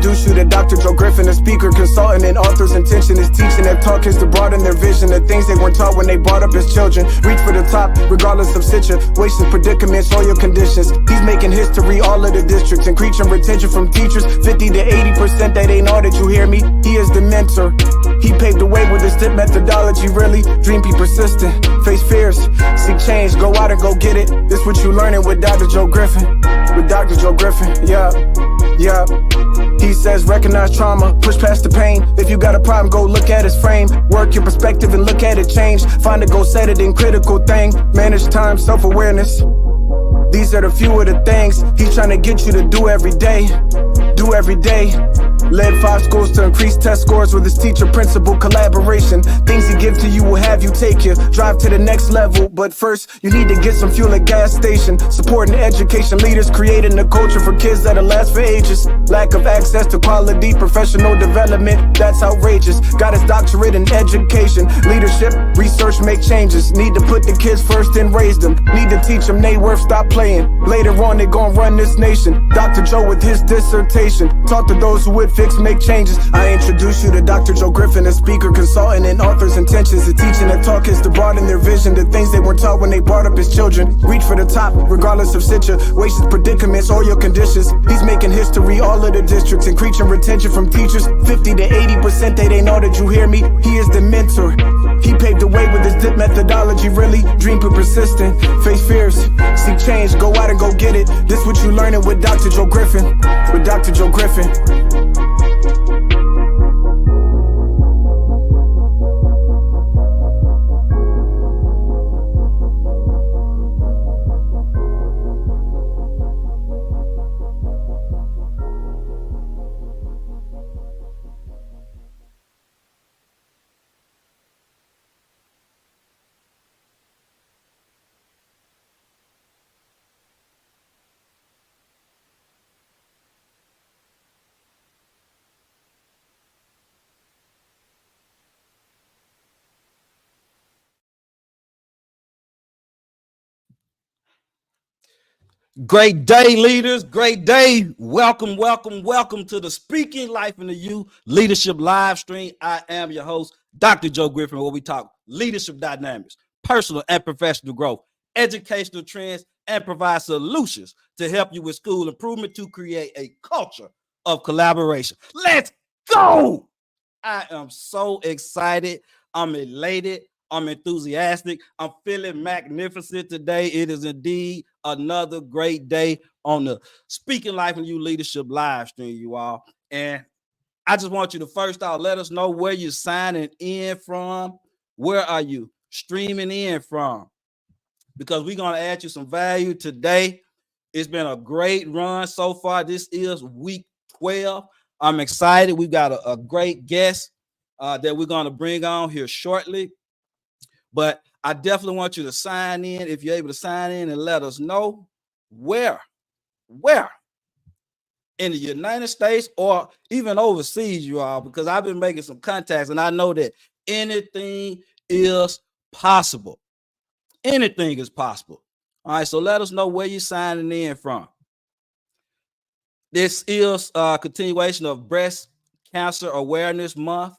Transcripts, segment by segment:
introduce you to Dr. Joe Griffin, a speaker, consultant, and author's intention is teaching their talk is to broaden their vision, the things they weren't taught when they brought up as children. Reach for the top, regardless of situations, predicaments, or your conditions. He's making history, all of the districts, increasing retention from teachers, 50 to 80%. That ain't all that you hear me. He is the mentor. He paved the way with his STIP methodology, really. Dream, be persistent, face fears, seek change, go out and go get it. This what you learning with Dr. Joe Griffin. With Dr. Joe Griffin, yeah. He says recognize trauma, push past the pain. If you got a problem, go look at his frame. Work your perspective and look at it change. Find a goal, set it in critical thing. Manage time, self-awareness. These are the few of the things he's trying to get you to do every day. Do every day. Led 5 schools to increase test scores with his teacher-principal collaboration. Things he gives to you will have you take your drive to the next level. But first, you need to get some fuel at gas station. Supporting education leaders, creating a culture for kids that'll last for ages. Lack of access to quality professional development, that's outrageous. Got his doctorate in education. Leadership, research, make changes. Need to put the kids first and raise them. Need to teach them they worth, stop playing. Later on, they gon' run this nation. Dr. Joe with his dissertation taught to those who would fix, make changes. I introduce you to Dr. Joe Griffin, a speaker, consultant, and author's intentions. The teaching and talk is to broaden their vision, the things they weren't taught when they brought up as children. Reach for the top, regardless of situations, predicaments, or your conditions. He's making history, all of the districts, increasing retention from teachers, 50 to 80%. They ain't all that you hear me. He is the mentor. He paved the way with his DIP methodology, really. Dream, be persistent, face fears, seek change, go out and go get it. This what you learning with Dr. Joe Griffin. With Dr. Joe Griffin. Great day, leaders. Great day. Welcome to the Speaking Life into You Leadership live stream. I am your host, Dr. Joe Griffin, where we talk leadership dynamics, personal and professional growth, educational trends, and provide solutions to help you with school improvement to create a culture of collaboration. Let's go. I am so excited. I'm elated. I'm enthusiastic. I'm feeling magnificent today. It is indeed another great day on the Speaking Life and You Leadership live stream, you all. And I just want you to first off, let us know where you're signing in from. Where are you streaming in from? Because we're going to add you some value today. It's been a great run so far. This is week 12. I'm excited. We've got a great guest that we're going to bring on here shortly. But I definitely want you to sign in if you're able to sign in and let us know where in the United States or even overseas you are, because I've been making some contacts and I know that anything is possible. Anything is possible. All right, so let us know where you're signing in from. This is a continuation of Breast Cancer Awareness Month.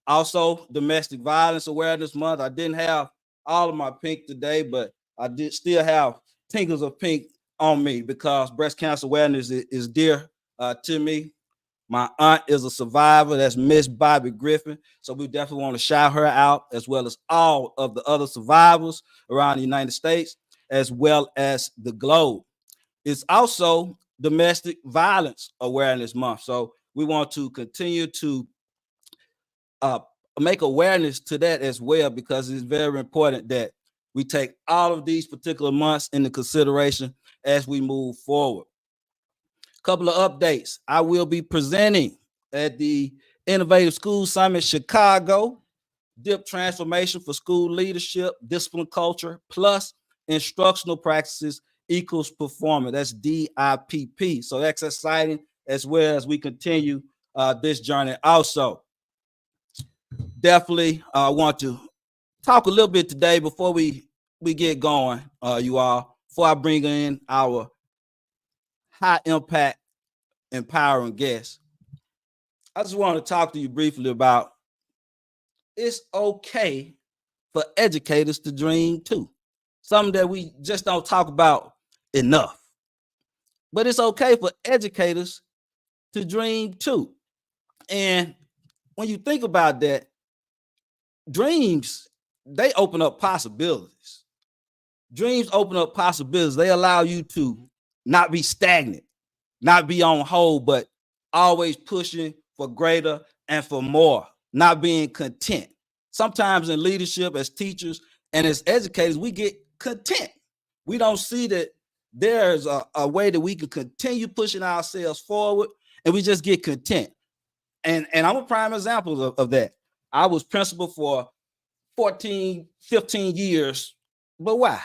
Also, Domestic Violence Awareness Month. I didn't have all of my pink today, but I did still have tinkles of pink on me because breast cancer awareness is dear to me. My aunt is a survivor. That's Miss Bobby Griffin. So we definitely want to shout her out, as well as all of the other survivors around the United States, as well as the globe. It's also Domestic Violence Awareness Month. So we want to continue to make awareness to that as well, because it's very important that we take all of these particular months into consideration as we move forward. A couple of updates. I will be presenting at the Innovative School Summit Chicago, DIP Transformation for School Leadership, Discipline Culture, plus Instructional Practices equals Performance. That's DIPP. So that's exciting as well as we continue this journey also. Definitely want to talk a little bit today before we get going, you all, before I bring in our high impact, empowering guests. I just want to talk to you briefly about it's okay for educators to dream too. Something that we just don't talk about enough. But it's okay for educators to dream too. And when you think about that, dreams, they open up possibilities. Dreams open up possibilities. They allow you to not be stagnant, not be on hold, but always pushing for greater and for more, not being content. Sometimes in leadership, as teachers and as educators, we get content. We don't see that there's a way that we can continue pushing ourselves forward, and we just get content. And I'm a prime example of that. I was principal for 14, 15 years, but why?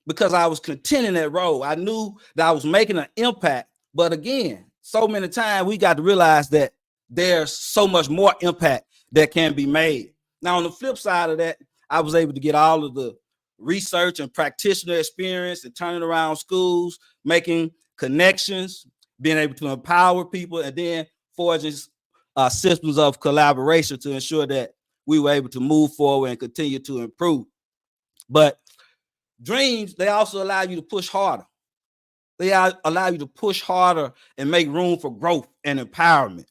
Because I was content in that role. I knew that I was making an impact. But again, so many times we got to realize that there's so much more impact that can be made. Now, on the flip side of that, I was able to get all of the research and practitioner experience and turning around schools, making connections, being able to empower people, and then forging systems of collaboration to ensure that we were able to move forward and continue to improve. But dreams, they also allow you to push harder. They allow you to push harder and make room for growth and empowerment.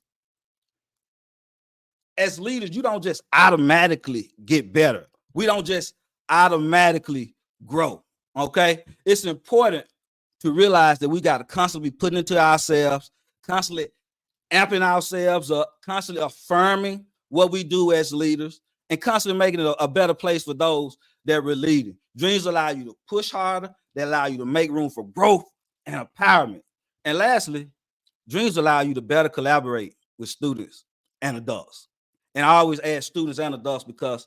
As leaders, you don't just automatically get better. We don't just automatically grow, okay? It's important to realize that we got to constantly be putting into ourselves, constantly amping ourselves up, constantly affirming what we do as leaders, and constantly making it a better place for those that we're leading. Dreams allow you to push harder. They allow you to make room for growth and empowerment. And lastly, dreams allow you to better collaborate with students and adults. And I always add students and adults because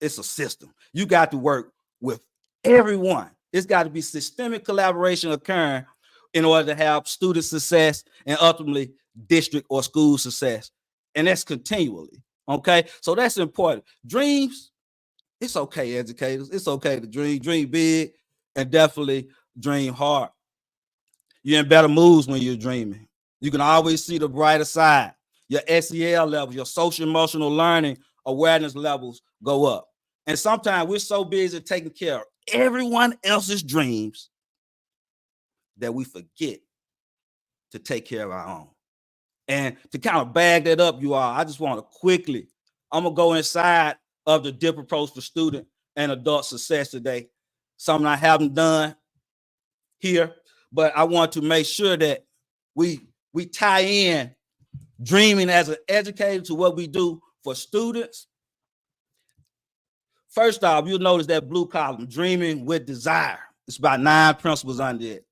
it's a system. You got to work with everyone. It's got to be systemic collaboration occurring in order to have student success and ultimately district or school success. And that's continually, okay? So that's important. Dreams, it's okay, educators. It's okay to dream big, and definitely dream hard. You're in better moods when you're dreaming. You can always see the brighter side. Your SEL levels, your social emotional learning awareness levels go up. And sometimes we're so busy taking care of everyone else's dreams that we forget to take care of our own. And to kind of bag that up, you all, I just want to quickly, I'm going to go inside of the DIP approach for student and adult success today. Something I haven't done here, but I want to make sure that we tie in dreaming as an educator to what we do for students. First off, you'll notice that blue column, dreaming with desire. It's about 9 principles under it.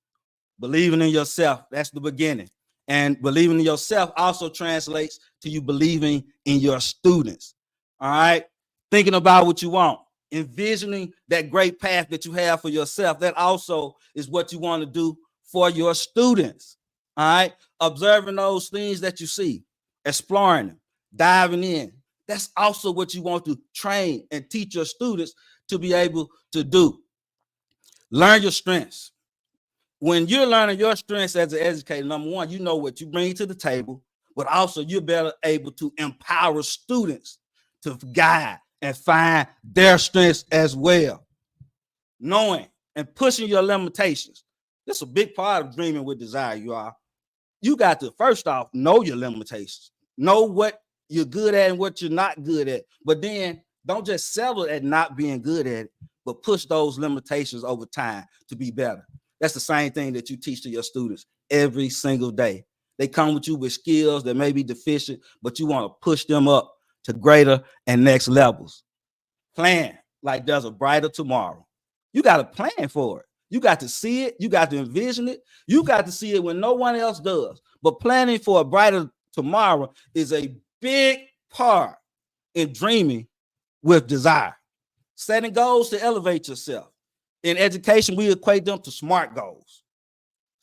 Believing in yourself, that's the beginning. And believing in yourself also translates to you believing in your students. All right. Thinking about what you want, envisioning that great path that you have for yourself. That also is what you want to do for your students. All right. Observing those things that you see, exploring them, diving in. That's also what you want to train and teach your students to be able to do. Learn your strengths. When you're learning your strengths as an educator, number one, you know what you bring to the table, but also you're better able to empower students to guide and find their strengths as well. Knowing and pushing your limitations. This is a big part of dreaming with desire, you are. You got to, first off, know your limitations. Know what you're good at and what you're not good at. But then don't just settle at not being good at it, but push those limitations over time to be better. That's the same thing that you teach to your students every single day. They come with you with skills that may be deficient, but you want to push them up to greater and next levels. Plan like there's a brighter tomorrow. You got to plan for it. You got to see it. You got to envision it. You got to see it when no one else does. But planning for a brighter tomorrow is a big part in dreaming with desire. Setting goals to elevate yourself. In education, we equate them to SMART goals.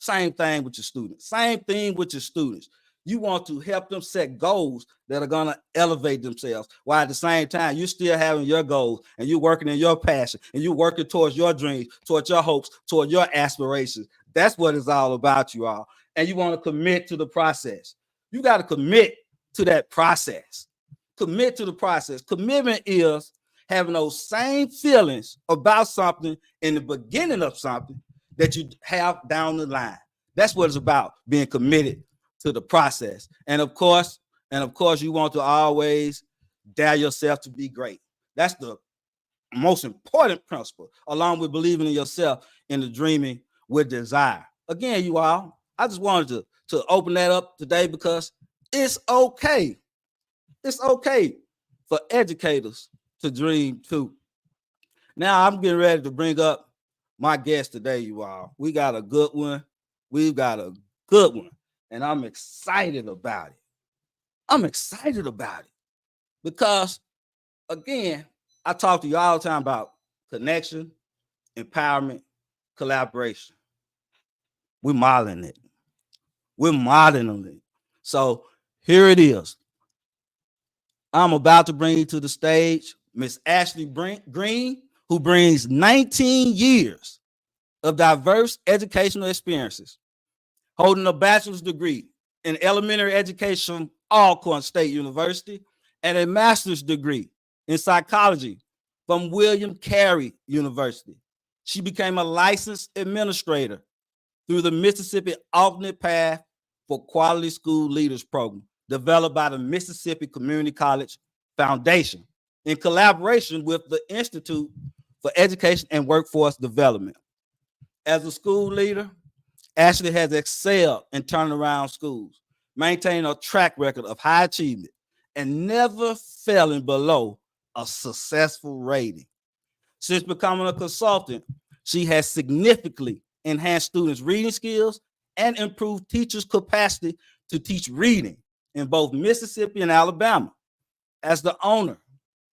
Same thing with your students. Same thing with your students. You want to help them set goals that are going to elevate themselves, while at the same time, you're still having your goals and you're working in your passion and you're working towards your dreams, towards your hopes, towards your aspirations. That's what it's all about, you all. And you want to commit to the process. You got to commit to that process. Commit to the process. Commitment is having those same feelings about something in the beginning of something that you have down the line. That's what it's about, being committed to the process. And of course, you want to always dare yourself to be great. That's the most important principle, along with believing in yourself and the dreaming with desire. Again, you all, I just wanted to open that up today because it's okay. It's okay for educators to dream too. Now I'm getting ready to bring up my guest today, you all. We got a good one. We've got a good one. And I'm excited about it. I'm excited about it because, again, I talk to you all the time about connection, empowerment, collaboration. We're modeling it. We're modeling it. So here it is. I'm about to bring you to the stage Miss Ashley Green, who brings 19 years of diverse educational experiences, holding a bachelor's degree in elementary education from Alcorn State University and a master's degree in psychology from William Carey University. She became a licensed administrator through the Mississippi Alternate Path for Quality School Leaders program developed by the Mississippi Community College Foundation in collaboration with the Institute for Education and Workforce Development. As a school leader, Ashley has excelled in turning around schools, maintaining a track record of high achievement, and never falling below a successful rating. Since becoming a consultant, she has significantly enhanced students' reading skills and improved teachers' capacity to teach reading in both Mississippi and Alabama. As the owner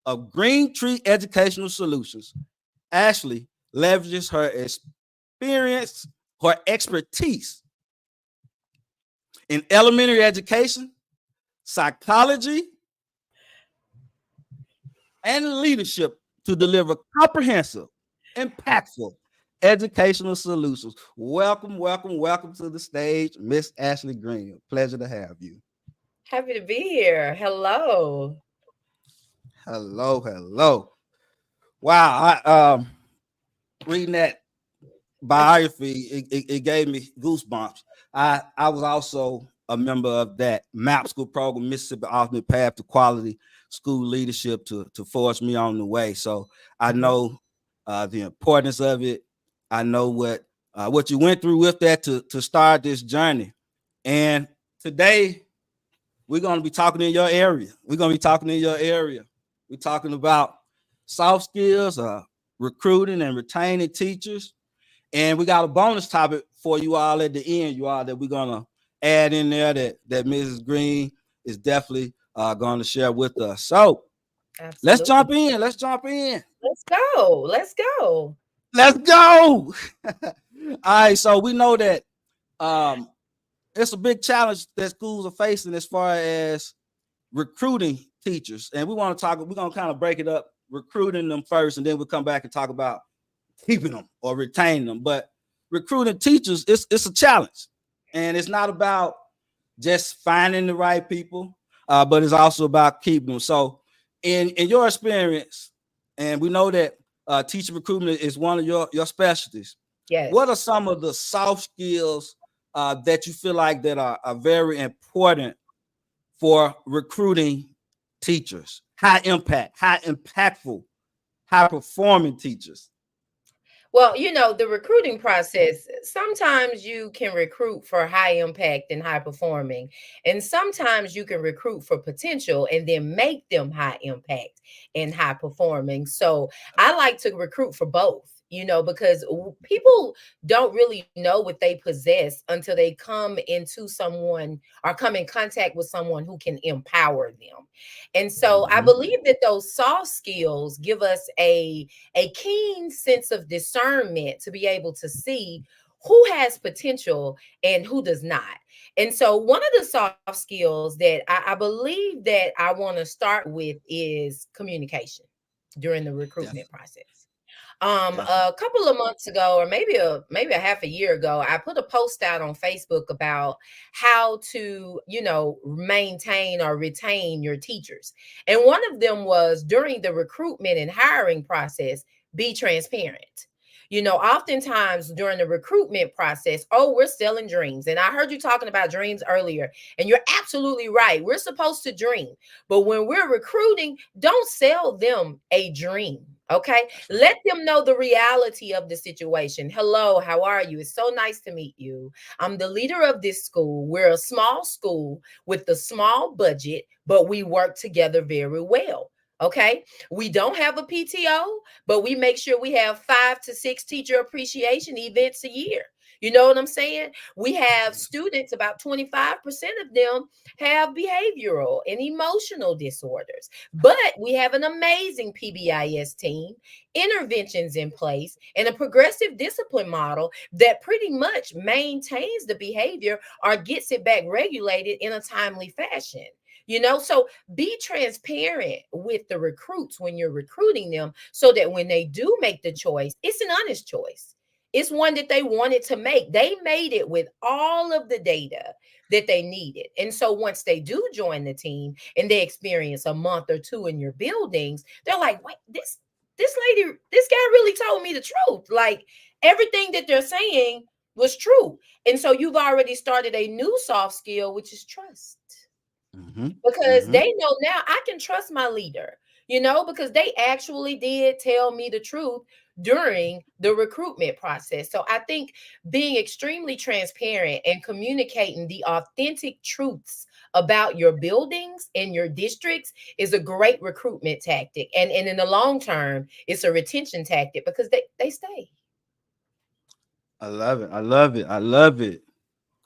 of Green Tree Educational Solutions, Ashley leverages her experience, her expertise in elementary education, psychology, and leadership to deliver comprehensive, impactful educational solutions. Welcome, welcome, welcome to the stage, Miss Ashley Green. Pleasure to have you. Happy to be here. Hello. Hello, hello. Wow, reading that biography, it gave me goosebumps. I was also a member of that MAP school program, Mississippi Alternate Path to Quality School Leadership, to force me on the way. So I know the importance of it. I know what you went through with that to start this journey. And today we're going to be talking in your area. We're going to be talking in your area. We're talking about soft skills, recruiting and retaining teachers. And we got a bonus topic for you all at the end, you all, that we're gonna add in there that Mrs. Green is definitely going to share with us. So let's jump Absolutely. in. Let's jump in. Let's go. Let's go. Let's go. All right. So we know that um, it's a big challenge that schools are facing as far as recruiting teachers, and we want to talk. We're gonna kind of break it up, recruiting them first, and then we'll come back and talk about keeping them or retaining them. But recruiting teachers, it's a challenge, and it's not about just finding the right people, but it's also about keeping them. So, in your experience, and we know that teacher recruitment is one of your specialties. What are Yes. some of the soft skills that you feel like that are very important for recruiting teachers? High impact, high impactful, high performing teachers. Well, the recruiting process, sometimes you can recruit for high impact and high performing, and sometimes you can recruit for potential and then make them high impact and high performing. So I like to recruit for both. Because people don't really know what they possess until they come into someone or come in contact with someone who can empower them. And so I Mhm. believe that those soft skills give us a keen sense of discernment to be able to see who has potential and who does not. And so, one of the soft skills that I believe that I want to start with is communication during the recruitment Def- process. A couple of months ago, or maybe a half a year ago, I put a post out on Facebook about how to, maintain or retain your teachers. And one of them was during the recruitment and hiring process, be transparent. Oftentimes during the recruitment process, oh, we're selling dreams. And I heard you talking about dreams earlier, and you're absolutely right. We're supposed to dream. But when we're recruiting, don't sell them a dream. Okay. Let them know the reality of the situation. Hello, how are you? It's so nice to meet you. I'm the leader of this school. We're a small school with a small budget, but we work together very well. Okay. We don't have a PTO, but we make sure we have 5 to 6 teacher appreciation events a year. You know what I'm saying? We have students, about 25% of them have behavioral and emotional disorders, but we have an amazing PBIS team, interventions in place, and a progressive discipline model that pretty much maintains the behavior or gets it back regulated in a timely fashion. So be transparent with the recruits when you're recruiting them so that when they do make the choice, it's an honest choice. It's one that they wanted to make. They made it with all of the data that they needed. And so once they do join the team and they experience a month or two in your buildings, they're like, wait, this guy really told me the truth. Like everything that they're saying was true. And so you've already started a new soft skill, which is trust. Because they know now I can trust my leader, because they actually did tell me the truth during the recruitment process. So I think being extremely transparent and communicating the authentic truths about your buildings and your districts is a great recruitment tactic. And in the long term, it's a retention tactic because they stay. I love it. I love it. I love it.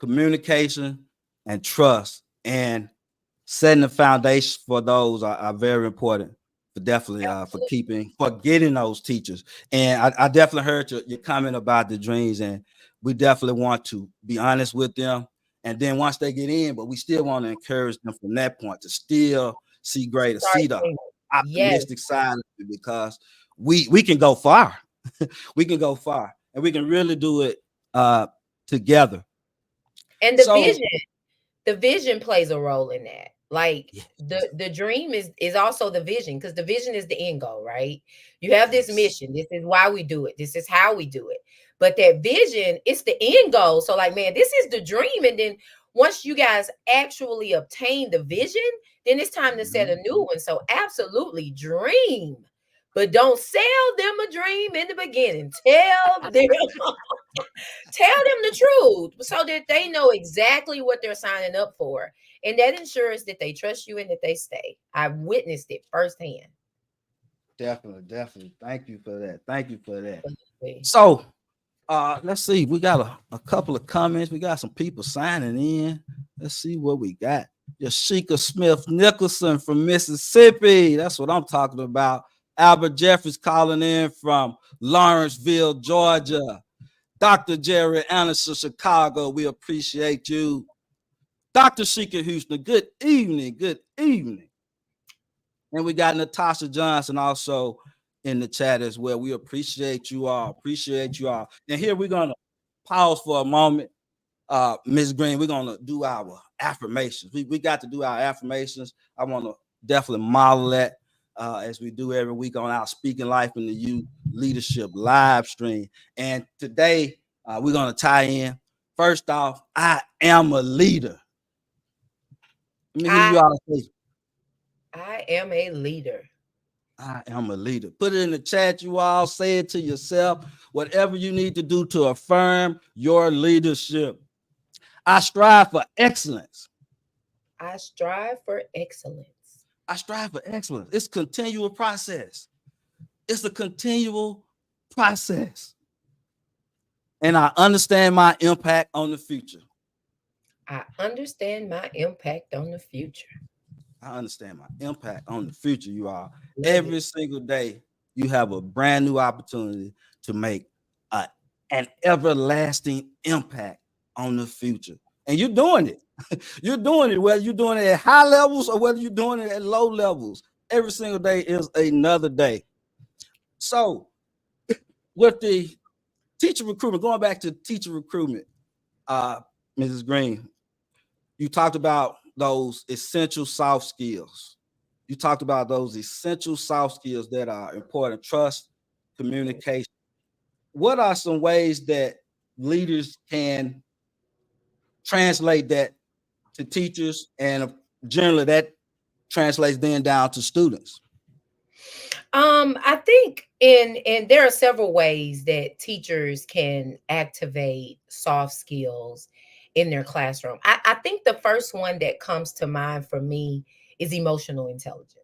Communication and trust and setting the foundation for those are very important for definitely for getting those teachers. And I definitely heard your comment about the dreams, and we definitely want to be honest with them. And then once they get in, but we still want to encourage them from that point to still see greater, see the Yes. optimistic side of it, because we can go far. We can go far, and we can really do it together. And the vision plays a role in that. Like the dream is also the vision, because the vision is the end goal, right? You have this mission. This is why we do it. This is how we do it. But that vision, it's the end goal. So like, man, this is the dream. And then once you guys actually obtain the vision, then it's time to set a new one. So absolutely dream, but don't sell them a dream in the beginning. Tell them the truth so that they know exactly what they're signing up for. And that ensures that they trust you and that they stay. I've witnessed it firsthand. Definitely. Thank you for that. So let's see. We got a couple of comments. We got some people signing in. Let's see what we got. Yashika Smith Nicholson from Mississippi. That's what I'm talking about. Albert Jeffries calling in from Lawrenceville, Georgia. Dr. Jerry Anderson, Chicago. We appreciate you. Dr. Sheikah Houston, good evening. And we got Natasha Johnson also in the chat as well. We appreciate you all. And here we're going to pause for a moment. Ms. Green, we're going to do our affirmations. We got to do our affirmations. I want to definitely model that as we do every week on our Speaking Life in the Youth Leadership live stream. And today we're going to tie in. First off, I am a leader. Let me hear you all say. I am a leader. I am a leader. Put it in the chat, you all. Say it to yourself. Whatever you need to do to affirm your leadership. I strive for excellence. I strive for excellence. It's a continual process. And I understand my impact on the future. I understand my impact on the future. You all. Every single day, you have a brand new opportunity to make an everlasting impact on the future. And you're doing it. Whether you're doing it at high levels or whether you're doing it at low levels. Every single day is another day. So with the teacher recruitment, going back to teacher recruitment, Mrs. Green, you talked about those essential soft skills. You talked about those essential soft skills that are important: trust, communication. What are some ways that leaders can translate that to teachers, and generally that translates then down to students? I think in there are several ways that teachers can activate soft skills in their classroom. I think the first one that comes to mind for me is emotional intelligence.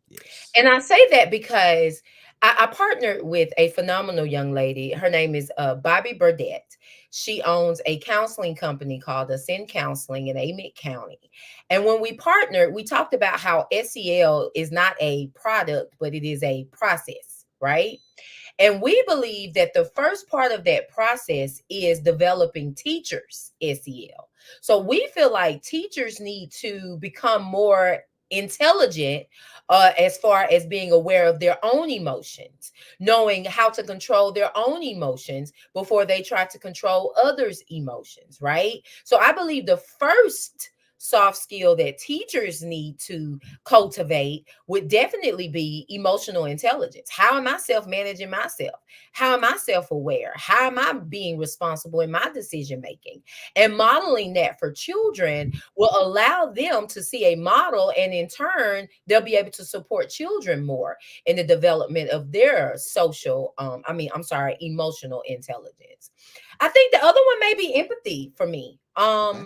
Yes. And I say that because I partnered with a phenomenal young lady. Her name is Bobby Burdette. She owns a counseling company called Ascend Counseling in Amite County. And when we partnered, we talked about how SEL is not a product, but it is a process, right? And we believe that the first part of that process is developing teachers' SEL. So we feel like teachers need to become more intelligent as far as being aware of their own emotions, knowing how to control their own emotions before they try to control others' emotions, right? So I believe the first soft skill that teachers need to cultivate would definitely be emotional intelligence. How am I self managing myself? How am I self aware? How am I being responsible in my decision making? And modeling that for children will allow them to see a model, and in turn, they'll be able to support children more in the development of their emotional intelligence. I think the other one may be empathy for me. Okay.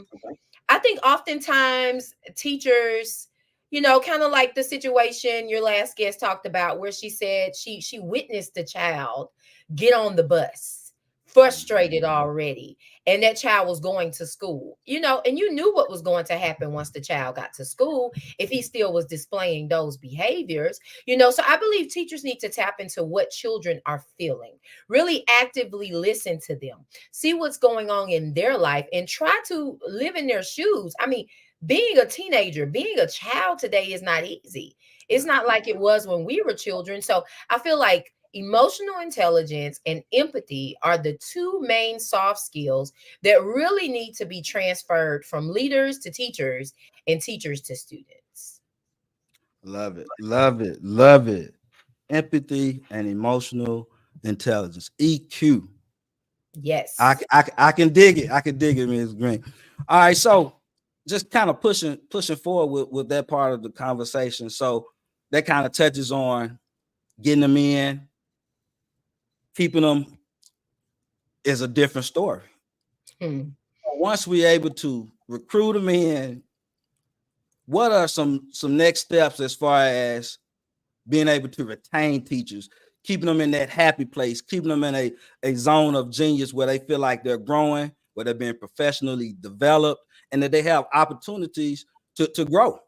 I think oftentimes teachers, kind of like the situation your last guest talked about, where she said she witnessed the child get on the bus, frustrated already, and that child was going to school, and you knew what was going to happen once the child got to school if he still was displaying those behaviors. So I believe teachers need to tap into what children are feeling, really actively listen to them, see what's going on in their life, and try to live in their shoes. I mean, being a teenager, being a child today is not easy. It's not like it was when we were children. So I feel like emotional intelligence and empathy are the two main soft skills that really need to be transferred from leaders to teachers and teachers to students. Love it. Love it. Love it. Empathy and emotional intelligence. EQ. Yes. I can dig it. I can dig it, Ms. Green. All right, so just kind of pushing forward with that part of the conversation. So that kind of touches on getting them in, keeping them is a different story. Hmm. Once we're able to recruit them in, what are some next steps as far as being able to retain teachers, keeping them in that happy place, keeping them in a zone of genius where they feel like they're growing, where they're being professionally developed, and that they have opportunities to grow?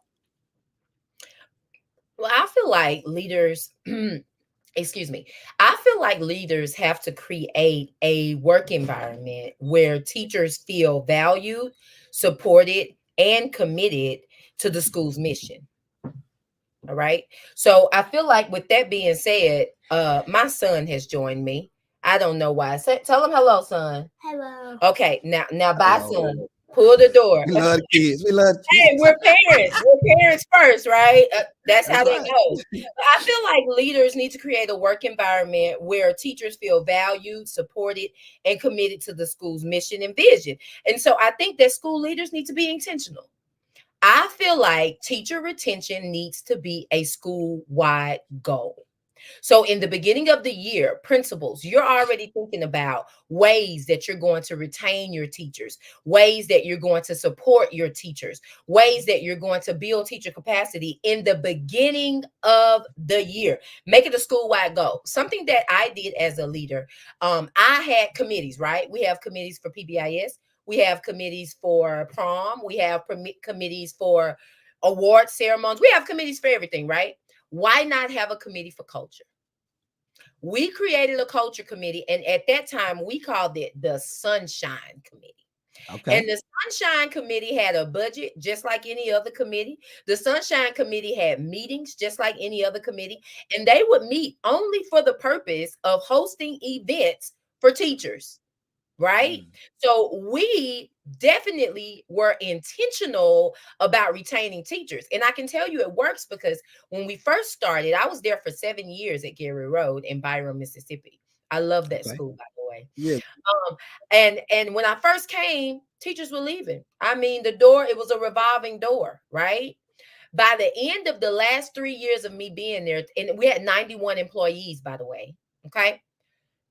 Well, I feel like leaders, excuse me, I feel like leaders have to create a work environment where teachers feel valued, supported, and committed to the school's mission. All right. So I feel like with that being said, my son has joined me. I don't know why. Tell him hello, son. Hello. Okay, now bye, Hello. son. Pull the door. We love the kids. We love the Hey, kids. we're parents. We're parents first, right? That's how That's that right. goes. But I feel like leaders need to create a work environment where teachers feel valued, supported, and committed to the school's mission and vision. And so I think that school leaders need to be intentional. I feel like teacher retention needs to be a school-wide goal. So in the beginning of the year, principals, you're already thinking about ways that you're going to retain your teachers, ways that you're going to support your teachers, ways that you're going to build teacher capacity in the beginning of the year. Make it a school-wide goal. Something that I did as a leader, I had committees, right? We have committees for PBIS. We have committees for prom. We have committees for award ceremonies. We have committees for everything, right? Why not have a committee for culture? We created a culture committee, and at that time, we called it the Sunshine Committee. And Okay. the Sunshine Committee had a budget just like any other committee. The Sunshine Committee had meetings just like any other committee. And they would meet only for the purpose of hosting events for teachers, right? Mm. So we definitely were intentional about retaining teachers. And I can tell you it works because when we first started, I was there for 7 years at Gary Road in Byron, Mississippi. I love that Okay. school, by the way. Yeah. Um, and when I first came, teachers were leaving. I mean, the door, it was a revolving door, right? By the end of the last 3 years of me being there, and we had 91 employees, by the way. Okay.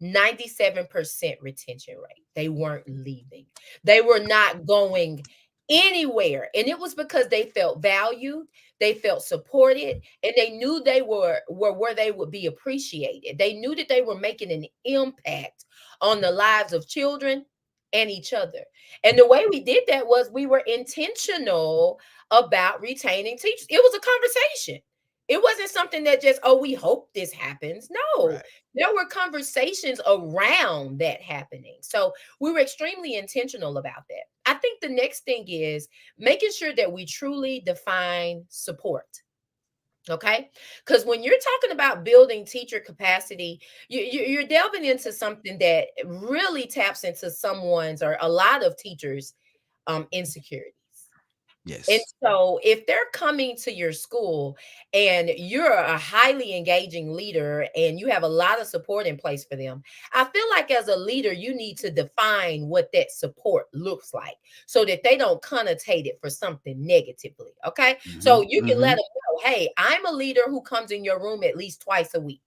97% retention rate. They weren't leaving. They were not going anywhere. And it was because they felt valued, they felt supported, and they knew they were where they would be appreciated. They knew that they were making an impact on the lives of children and each other. And the way we did that was we were intentional about retaining teachers. It was a conversation. It wasn't something that just, oh, we hope this happens. No, Right. there were conversations around that happening. So we were extremely intentional about that. I think the next thing is making sure that we truly define support. Okay. Because when you're talking about building teacher capacity, you're delving into something that really taps into someone's or a lot of teachers' insecurities. And Yes. so, if they're coming to your school and you're a highly engaging leader and you have a lot of support in place for them, I feel like as a leader, you need to define what that support looks like so that they don't connotate it for something negatively. Okay. So, Hmm. you can let Hmm. them know, hey, I'm a leader who comes in your room at least twice a week.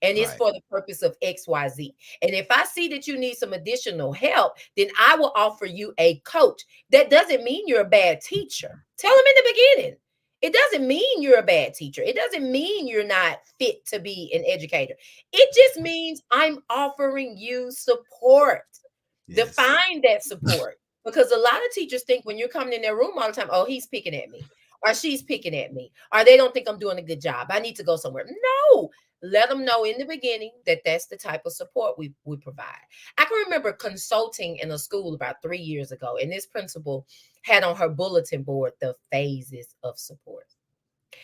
And it's Right. for the purpose of XYZ. And if I see that you need some additional help, then I will offer you a coach. That doesn't mean you're a bad teacher. Tell them in the beginning. It doesn't mean you're a bad teacher. It doesn't mean you're not fit to be an educator. It just means I'm offering you support. Yes. Define that support because a lot of teachers think when you're coming in their room all the time, oh, he's picking at me or she's picking at me or they don't think I'm doing a good job. I need to go somewhere. No, let them know in the beginning that that's the type of support we provide. I can remember consulting in a school about 3 years ago, and this principal had on her bulletin board the phases of support.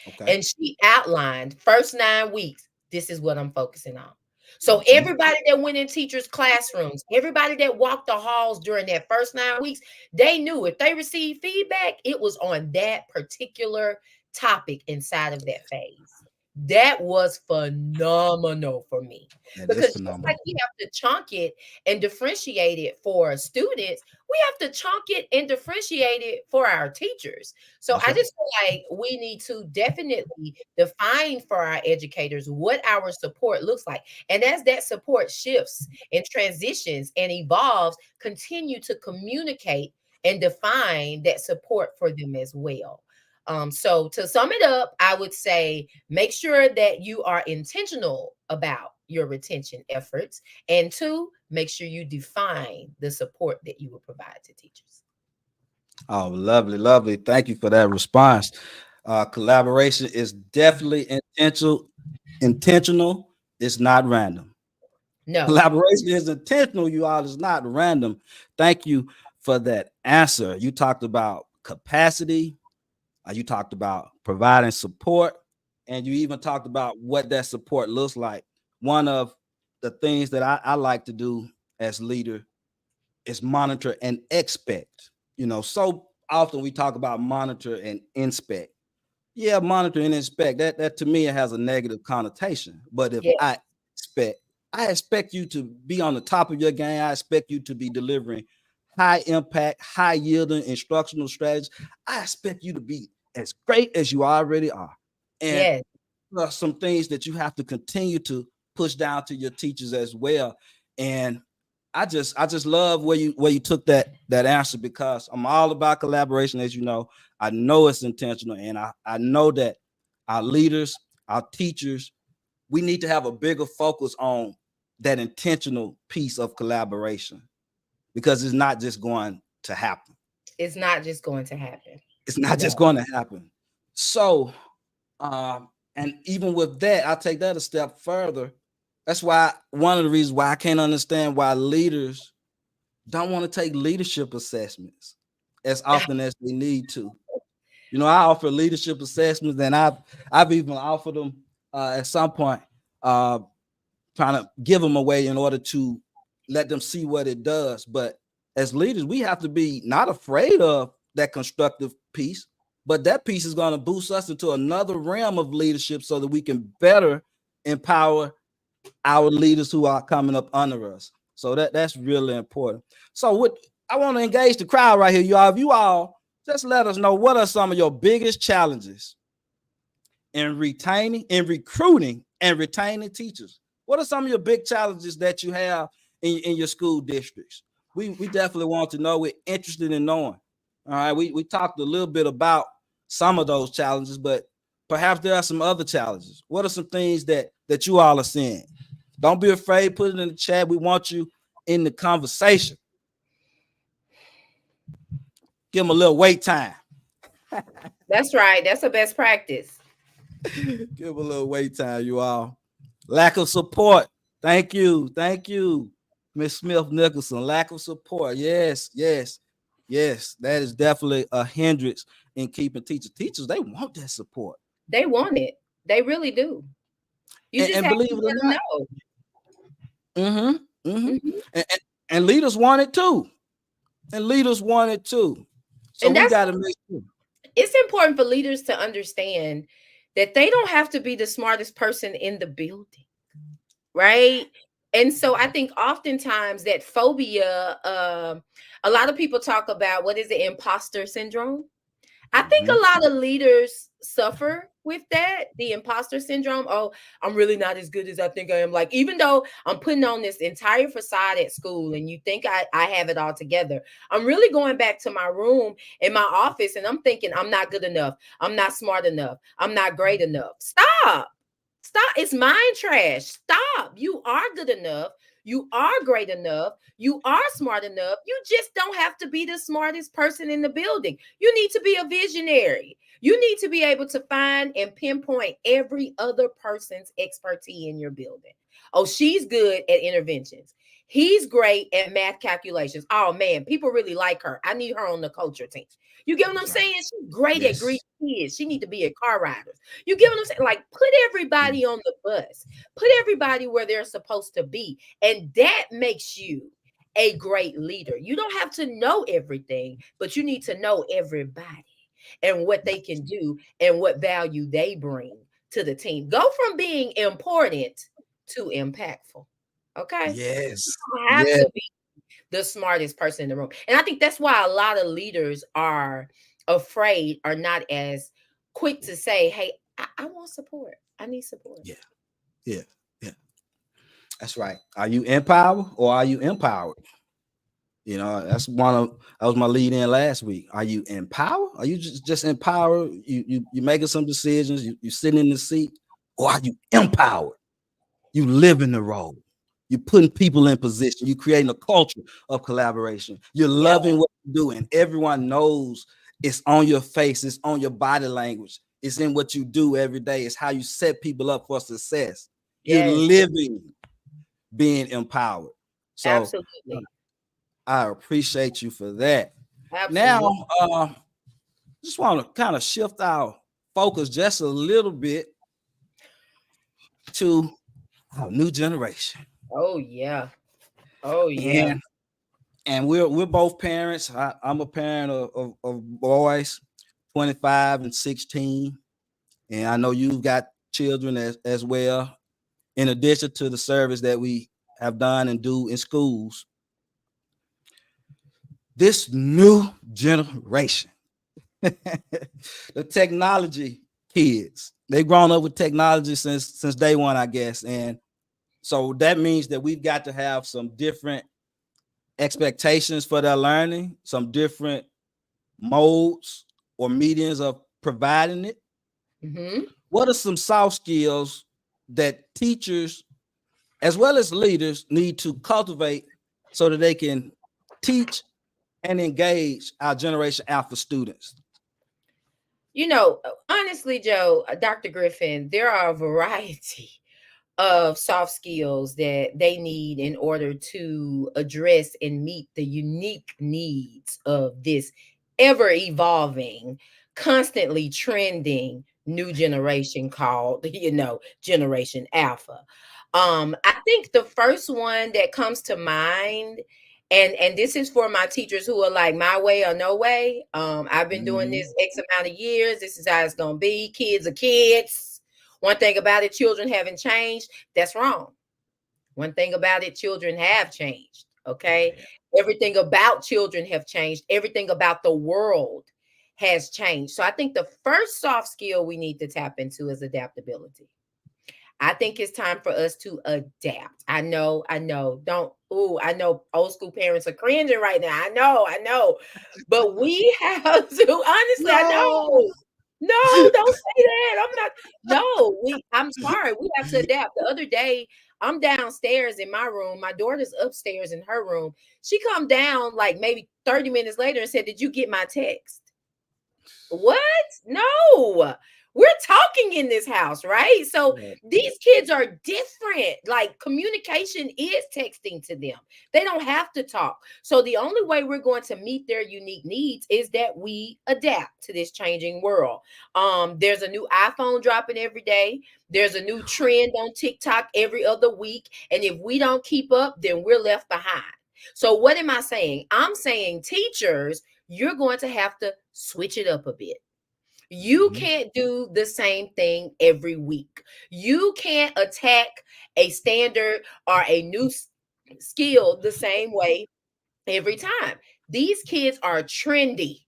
Okay. And she outlined first 9 weeks, this is what I'm focusing on. So Hmm. everybody that went in teachers' classrooms, everybody that walked the halls during that first 9 weeks, they knew if they received feedback, it was on that particular topic inside of that phase. That was phenomenal for me That is because just like phenomenal. we have to chunk it and differentiate it for students, we have to chunk it and differentiate it for our teachers. So That's I right. just feel like we need to definitely define for our educators what our support looks like. And as that support shifts and transitions and evolves, continue to communicate and define that support for them as well. So to sum it up, I would say make sure that you are intentional about your retention efforts. And two, make sure you define the support that you will provide to teachers. Oh, lovely, lovely. Thank you for that response. Collaboration is definitely intentional. Intentional. It's not random. No, Collaboration is intentional, you all. It's not random. Thank you for that answer. You talked about capacity. You talked about providing support, and you even talked about what that support looks like. One of the things that I like to do as leader is monitor and expect. So often we talk about monitor and inspect. Yeah, monitor and inspect. That to me it has a negative connotation. But if yeah, expect, I expect you to be on the top of your game. I expect you to be delivering high impact, high yielding instructional strategies. I expect you to be as great as you already are. And yes. there are some things that you have to continue to push down to your teachers as well. And I just love where you took that answer because I'm all about collaboration, as you know. I know it's intentional, and I know that our leaders, our teachers, we need to have a bigger focus on that intentional piece of collaboration because it's not just going to happen. It's not just going to happen. It's not No. just going to happen. So, and even with that, I take that a step further. That's why one of the reasons why I can't understand why leaders don't want to take leadership assessments as often as they need to. You know, I offer leadership assessments, and I've even offered them at some point, trying to give them away in order to let them see what it does. But as leaders, we have to be not afraid of that constructive piece, but that piece is going to boost us into another realm of leadership so that we can better empower our leaders who are coming up under us. So that's really important. So what I want to engage the crowd right here, y'all. If you all just let us know, what are some of your biggest challenges in recruiting and retaining teachers? What are some of your big challenges that you have in your school districts? We definitely want to know. We're interested in knowing. All right. We talked a little bit about some of those challenges, but perhaps there are some other challenges. What are some things that you all are seeing? Don't be afraid. Put it in the chat. We want you in the conversation. Give them a little wait time. That's right. That's the best practice. Give them a little wait time, you all. Lack of support. Thank you. Thank you, Miss Smith Nicholson. Lack of support. Yes. That is definitely a hindrance in keeping teachers. Teachers, they want that support. They want it. They really do. You just and have believe to it or let not. them know. And leaders want it too. So we got to make sure. It's important for leaders to understand that they don't have to be the smartest person in the building, right? And so I think oftentimes that phobia, a lot of people talk about, what is it, imposter syndrome? I think a lot of leaders suffer with that, the imposter syndrome. Oh, I'm really not as good as I think I am. Like, even though I'm putting on this entire facade at school and you think I have it all together, I'm really going back to my room in my office and I'm thinking I'm not good enough. I'm not smart enough. I'm not great enough. Stop. It's mind trash. Stop. You are good enough. You are great enough. You are smart enough. You just don't have to be the smartest person in the building. You need to be a visionary. You need to be able to find and pinpoint every other person's expertise in your building. Oh, she's good at interventions. He's great at math calculations. Oh man, people really like her. I need her on the culture team. You get what I'm saying? She's great at greeting kids. She need to be a car rider. You get what I'm saying? Like, put everybody on the bus. Put everybody where they're supposed to be. And that makes you a great leader. You don't have to know everything, but you need to know everybody and what they can do and what value they bring to the team. Go from being important to impactful. Okay? Yes. You have to be the smartest person in the room. And I think that's why a lot of leaders are afraid or not as quick to say, hey, I want support. I need support. Yeah. That's right. Are you empowered or are you empowered? You know, that was my lead in last week. Are you empowered? Are you just empowered? You making some decisions, you sitting in the seat, or are you empowered? You live in the role. You're putting people in position. You're creating a culture of collaboration. You're loving what you're doing. Everyone knows it's on your face. It's on your body language. It's in what you do every day. It's how you set people up for success. You're living, being empowered. So absolutely. I appreciate you for that. Absolutely. Now, just want to kind of shift our focus just a little bit to our new generation. Oh yeah. And we're both parents. I'm a parent of boys, 25 and 16, and I know you've got children as well. In addition to the service that we have done and do in schools, this new generation, the technology kids, they've grown up with technology since day one, I guess, and so that means that we've got to have some different expectations for their learning, some different modes or mediums of providing it. What are some soft skills that teachers as well as leaders need to cultivate so that they can teach and engage our Generation Alpha students? You know, honestly, Joe, Dr. Griffin, there are a variety of soft skills that they need in order to address and meet the unique needs of this ever evolving, constantly trending new generation called, Generation Alpha. I think the first one that comes to mind, and this is for my teachers who are like my way or no way. I've been doing this X amount of years. This is how it's gonna be. Kids are kids. One thing about it, children haven't changed. That's wrong. One thing about it, children have changed. Okay. Everything about children have changed. Everything about the world has changed. So I think the first soft skill we need to tap into is adaptability. I think it's time for us to adapt. I know. I know old school parents are cringing right now. I know. But we have to, honestly, I know. No, don't say that. I'm not. No, I'm sorry. We have to adapt. The other day, I'm downstairs in my room. My daughter's upstairs in her room. She come down like maybe 30 minutes later and said, "Did you get my text?" What? No. We're talking in this house, right? So these kids are different. Like communication is texting to them. They don't have to talk. So the only way we're going to meet their unique needs is that we adapt to this changing world. There's a new iPhone dropping every day. There's a new trend on TikTok every other week. And if we don't keep up, then we're left behind. So what am I saying? I'm saying teachers, you're going to have to switch it up a bit. You can't do the same thing every week. You can't attack a standard or a new skill the same way every time. These kids are trendy.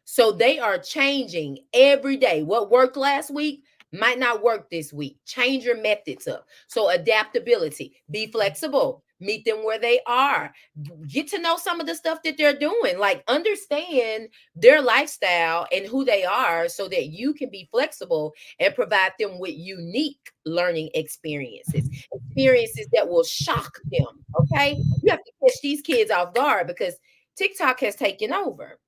So they are changing every day. What worked last week might not work this week. Change your methods up. So adaptability, be flexible, meet them where they are, get to know some of the stuff that they're doing, like understand their lifestyle and who they are so that you can be flexible and provide them with unique learning experiences that will shock them. Okay. You have to catch these kids off guard because TikTok has taken over.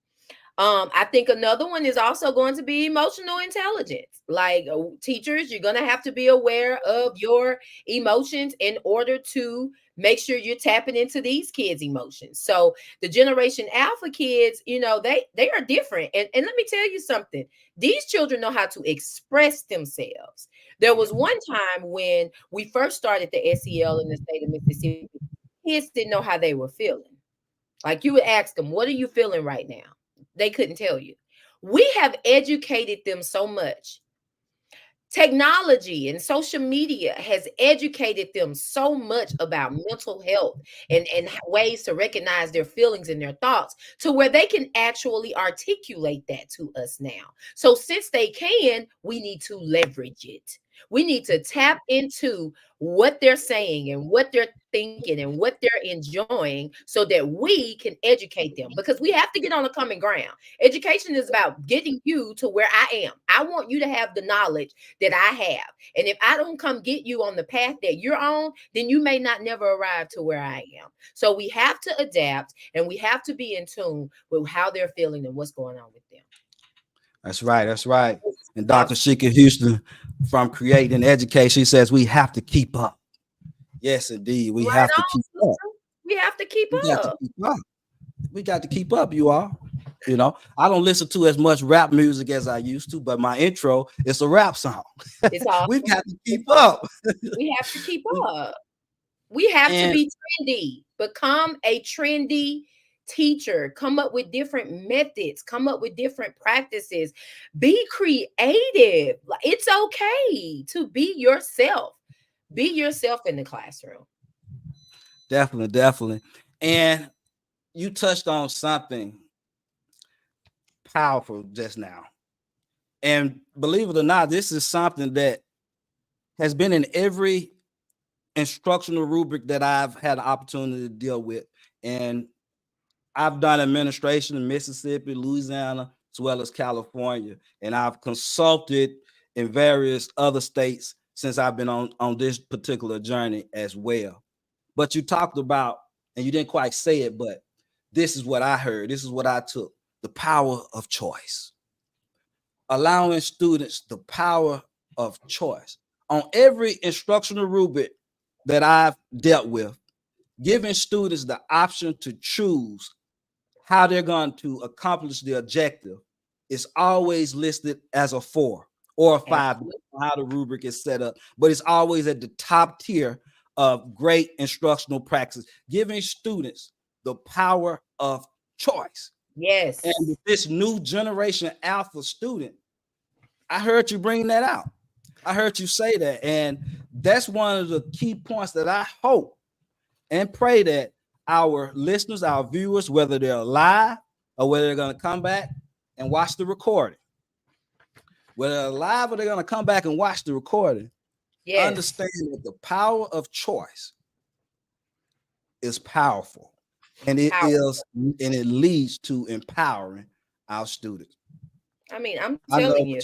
I think another one is also going to be emotional intelligence. Like teachers, you're going to have to be aware of your emotions in order to make sure you're tapping into these kids' emotions. So the Generation Alpha kids, they are different. And let me tell you something. These children know how to express themselves. There was one time when we first started the SEL in the state of Mississippi, kids didn't know how they were feeling. Like you would ask them, what are you feeling right now? They couldn't tell you. We have educated them so much. Technology and social media has educated them so much about mental health and ways to recognize their feelings and their thoughts to where they can actually articulate that to us now. So since they can, we need to leverage it. We need to tap into what they're saying and what they're thinking and what they're enjoying so that we can educate them because we have to get on a common ground. Education is about getting you to where I am. I want you to have the knowledge that I have. And if I don't come get you on the path that you're on, then you may not never arrive to where I am. So we have to adapt and we have to be in tune with how they're feeling and what's going on with them. That's right. That's right. And Dr. Sheikah Houston from Creating Education says we have to keep up. Yes, indeed. We have to keep up. We have to keep up. We got to keep up, you all. I don't listen to as much rap music as I used to, but my intro is a rap song. It's awesome. We've got to keep up. We have to keep up. We have to be trendy. Become a trendy teacher. Come up with different methods. Come up with different practices. Be creative. It's okay to be yourself. Be yourself in the classroom. Definitely. And you touched on something powerful just now. And believe it or not, this is something that has been in every instructional rubric that I've had the opportunity to deal with. And I've done administration in Mississippi, Louisiana, as well as California. And I've consulted in various other states since I've been on this particular journey as well. But you talked about, and you didn't quite say it, but this is what I heard. This is what I took. The power of choice. Allowing students the power of choice. on every instructional rubric that I've dealt with, giving students the option to choose how they're going to accomplish the objective is always listed as a 4 or a 5, how the rubric is set up, but it's always at the top tier of great instructional practice, giving students the power of choice. Yes. And with this new generation alpha student, I heard you bring that out. I heard you say that. And that's one of the key points that I hope and pray that our listeners, our viewers, whether they're live or whether they're going to come back and watch the recording, whether they're live or they're going to come back and watch the recording, understand that the power of choice is powerful, and it leads to empowering our students. I mean, I'm telling you,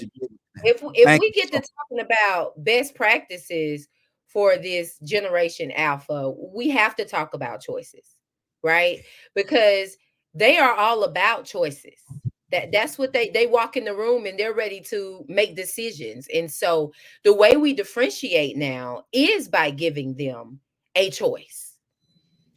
if we get to talking about best practices for this generation alpha, we have to talk about choices, right? Because they are all about choices. That's what they walk in the room and they're ready to make decisions. And so the way we differentiate now is by giving them a choice.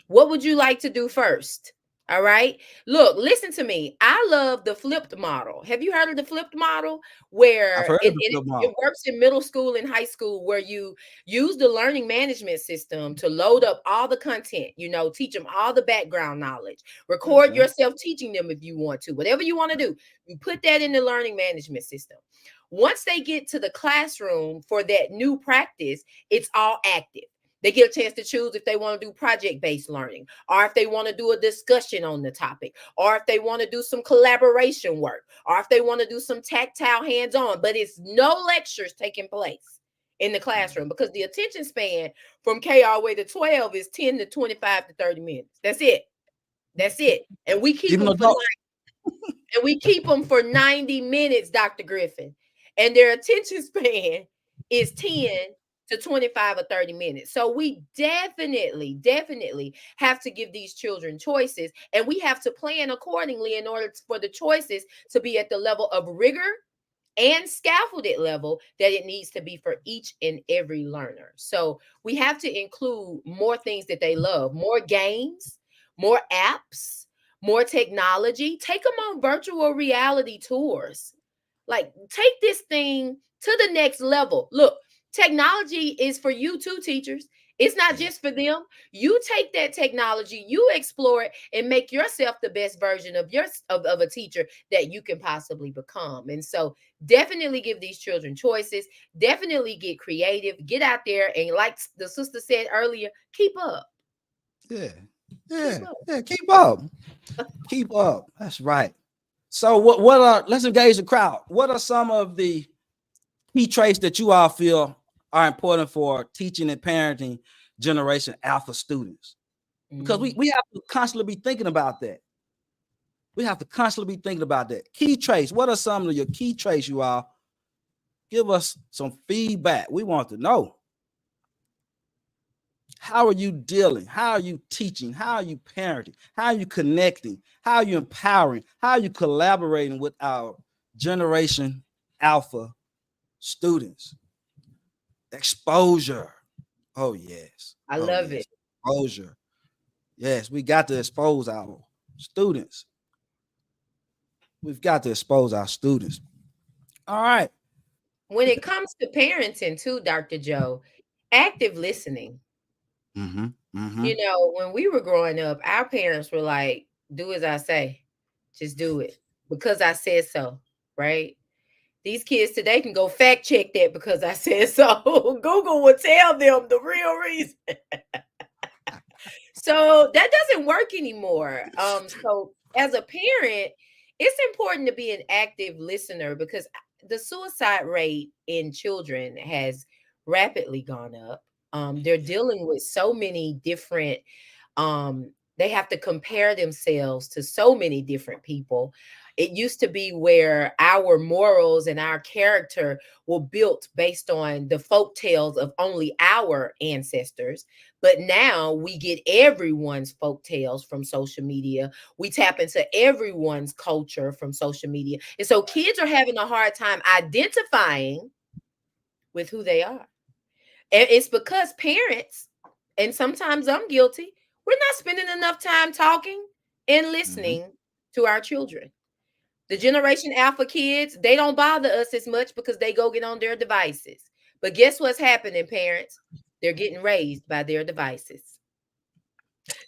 What would you like to do first? All right. Look, listen to me. I love the flipped model. Have you heard of the flipped model? Where it works in middle school and high school, where you use the learning management system to load up all the content, teach them all the background knowledge, record yourself teaching them if you want to, whatever you want to do. You put that in the learning management system. Once they get to the classroom for that new practice, it's all active. They get a chance to choose if they want to do project-based learning, or if they want to do a discussion on the topic, or if they want to do some collaboration work, or if they want to do some tactile hands-on. But it's no lectures taking place in the classroom, because the attention span from K all the way to 12 is 10 to 25 to 30 minutes. That's it. That's it. And we keep them for 90 minutes, Dr. Griffin. And their attention span is 10 to 25 or 30 minutes. So we definitely have to give these children choices, and we have to plan accordingly in order for the choices to be at the level of rigor and scaffolded level that it needs to be for each and every learner. So we have to include more things that they love, more games, more apps, more technology. Take them on virtual reality tours. Like, take this thing to the next level. Look, technology is for you too, teachers. It's not just for them. You take that technology, you explore it, and make yourself the best version of a teacher that you can possibly become. And so definitely give these children choices. Definitely get creative. Get out there and, like the sister said earlier, keep up. Keep up. Keep up. That's right. So let's engage the crowd. What are some of the key traits that you all feel are important for teaching and parenting generation alpha students? Because we have to constantly be thinking about that. We have to constantly be thinking about that. Key traits. What are some of your key traits, you all? Give us some feedback. We want to know. How are you dealing? How are you teaching? How are you parenting? How are you connecting? How are you empowering? How are you collaborating with our generation alpha students? Exposure. Oh, yes. I love it. Exposure. Yes, we got to expose our students. We've got to expose our students. All right. When it comes to parenting too, Dr. Joe, active listening. When we were growing up, our parents were like, do as I say, just do it because I said so, right? These kids today can go fact check that because I said so. Google will tell them the real reason. So that doesn't work anymore. So as a parent, it's important to be an active listener, because the suicide rate in children has rapidly gone up. They're dealing with so many different, they have to compare themselves to so many different people. It used to be where our morals and our character were built based on the folk tales of only our ancestors. But now we get everyone's folk tales from social media. We tap into everyone's culture from social media. And so kids are having a hard time identifying with who they are. And it's because parents, and sometimes I'm guilty, we're not spending enough time talking and Mhm. listening to our children. The Generation Alpha kids, they don't bother us as much because they go get on their devices. But guess what's happening, parents? They're getting raised by their devices.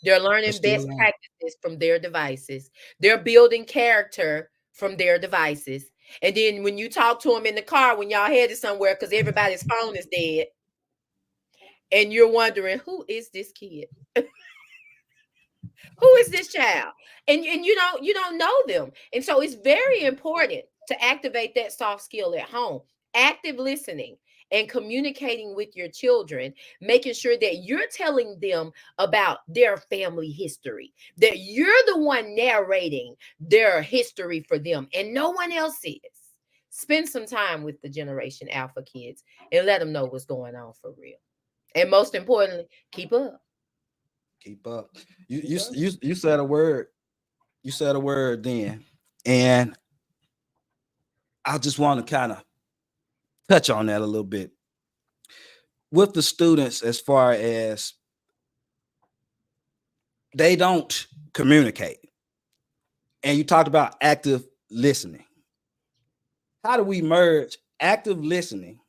They're They're learning still best on. practices from their devices. They're building character from their devices. And then when you talk to them in the car when y'all headed somewhere because everybody's phone is dead, and you're wondering, who is this kid? Who is this child? And you don't know them. And so it's very important to activate that soft skill at home. Active listening and communicating with your children, making sure that you're telling them about their family history, that you're the one narrating their history for them and no one else is. Spend some time with the Generation Alpha kids and let them know what's going on for real. And most importantly, keep up. Keep up. You said a word. You said a word then, and I just want to kind of touch on that a little bit with the students as far as they don't communicate. And you talked about active listening. How do we merge active listening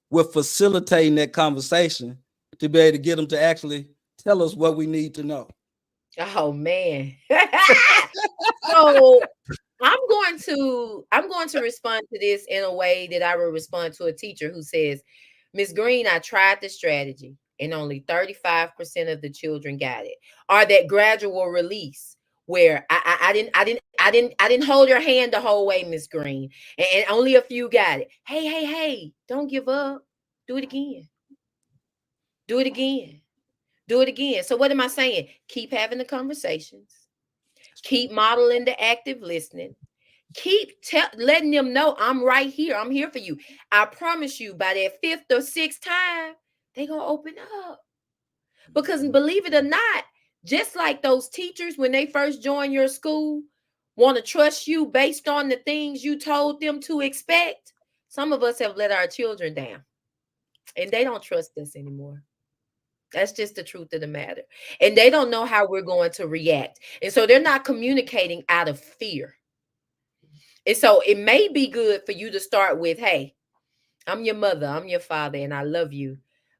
with facilitating that conversation to be able to get them to actually tell us what we need to know? Oh man. So I'm going to respond to this in a way that I will respond to a teacher who says, Miss Green, I tried the strategy and only 35% of the children got it. Or that gradual release where I didn't hold your hand the whole way, Miss Green. And only a few got it. Hey, hey, hey, don't give up. Do it again. Do it again. Do it again. So what am I saying? Keep having the conversations. Keep modeling the active listening. Keep letting them know I'm right here. I'm here for you. I promise you, by that fifth or sixth time, they're going to open up. Because believe it or not, just like those teachers, when they first join your school, want to trust you based on the things you told them to expect, some of us have let our children down and they don't trust us anymore. That's just the truth of the matter. And they don't know how we're going to react. And so they're not communicating out of fear. And so it may be good for you to start with, hey, I'm your mother, I'm your father, and I love you.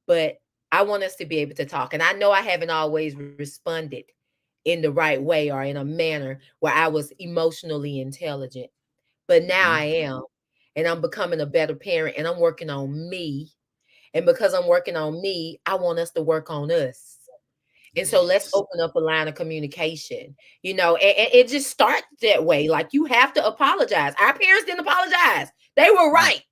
But I want us to be able to talk. And I know I haven't always responded in the right way or in a manner where I was emotionally intelligent. But now Mm-hmm. I am. And I'm becoming a better parent and I'm working on me. And because I'm working on me, I want us to work on us. And so let's Yes. open up a line of communication, and it just starts that way. Like you have to apologize. Our parents didn't apologize. They were Right. right.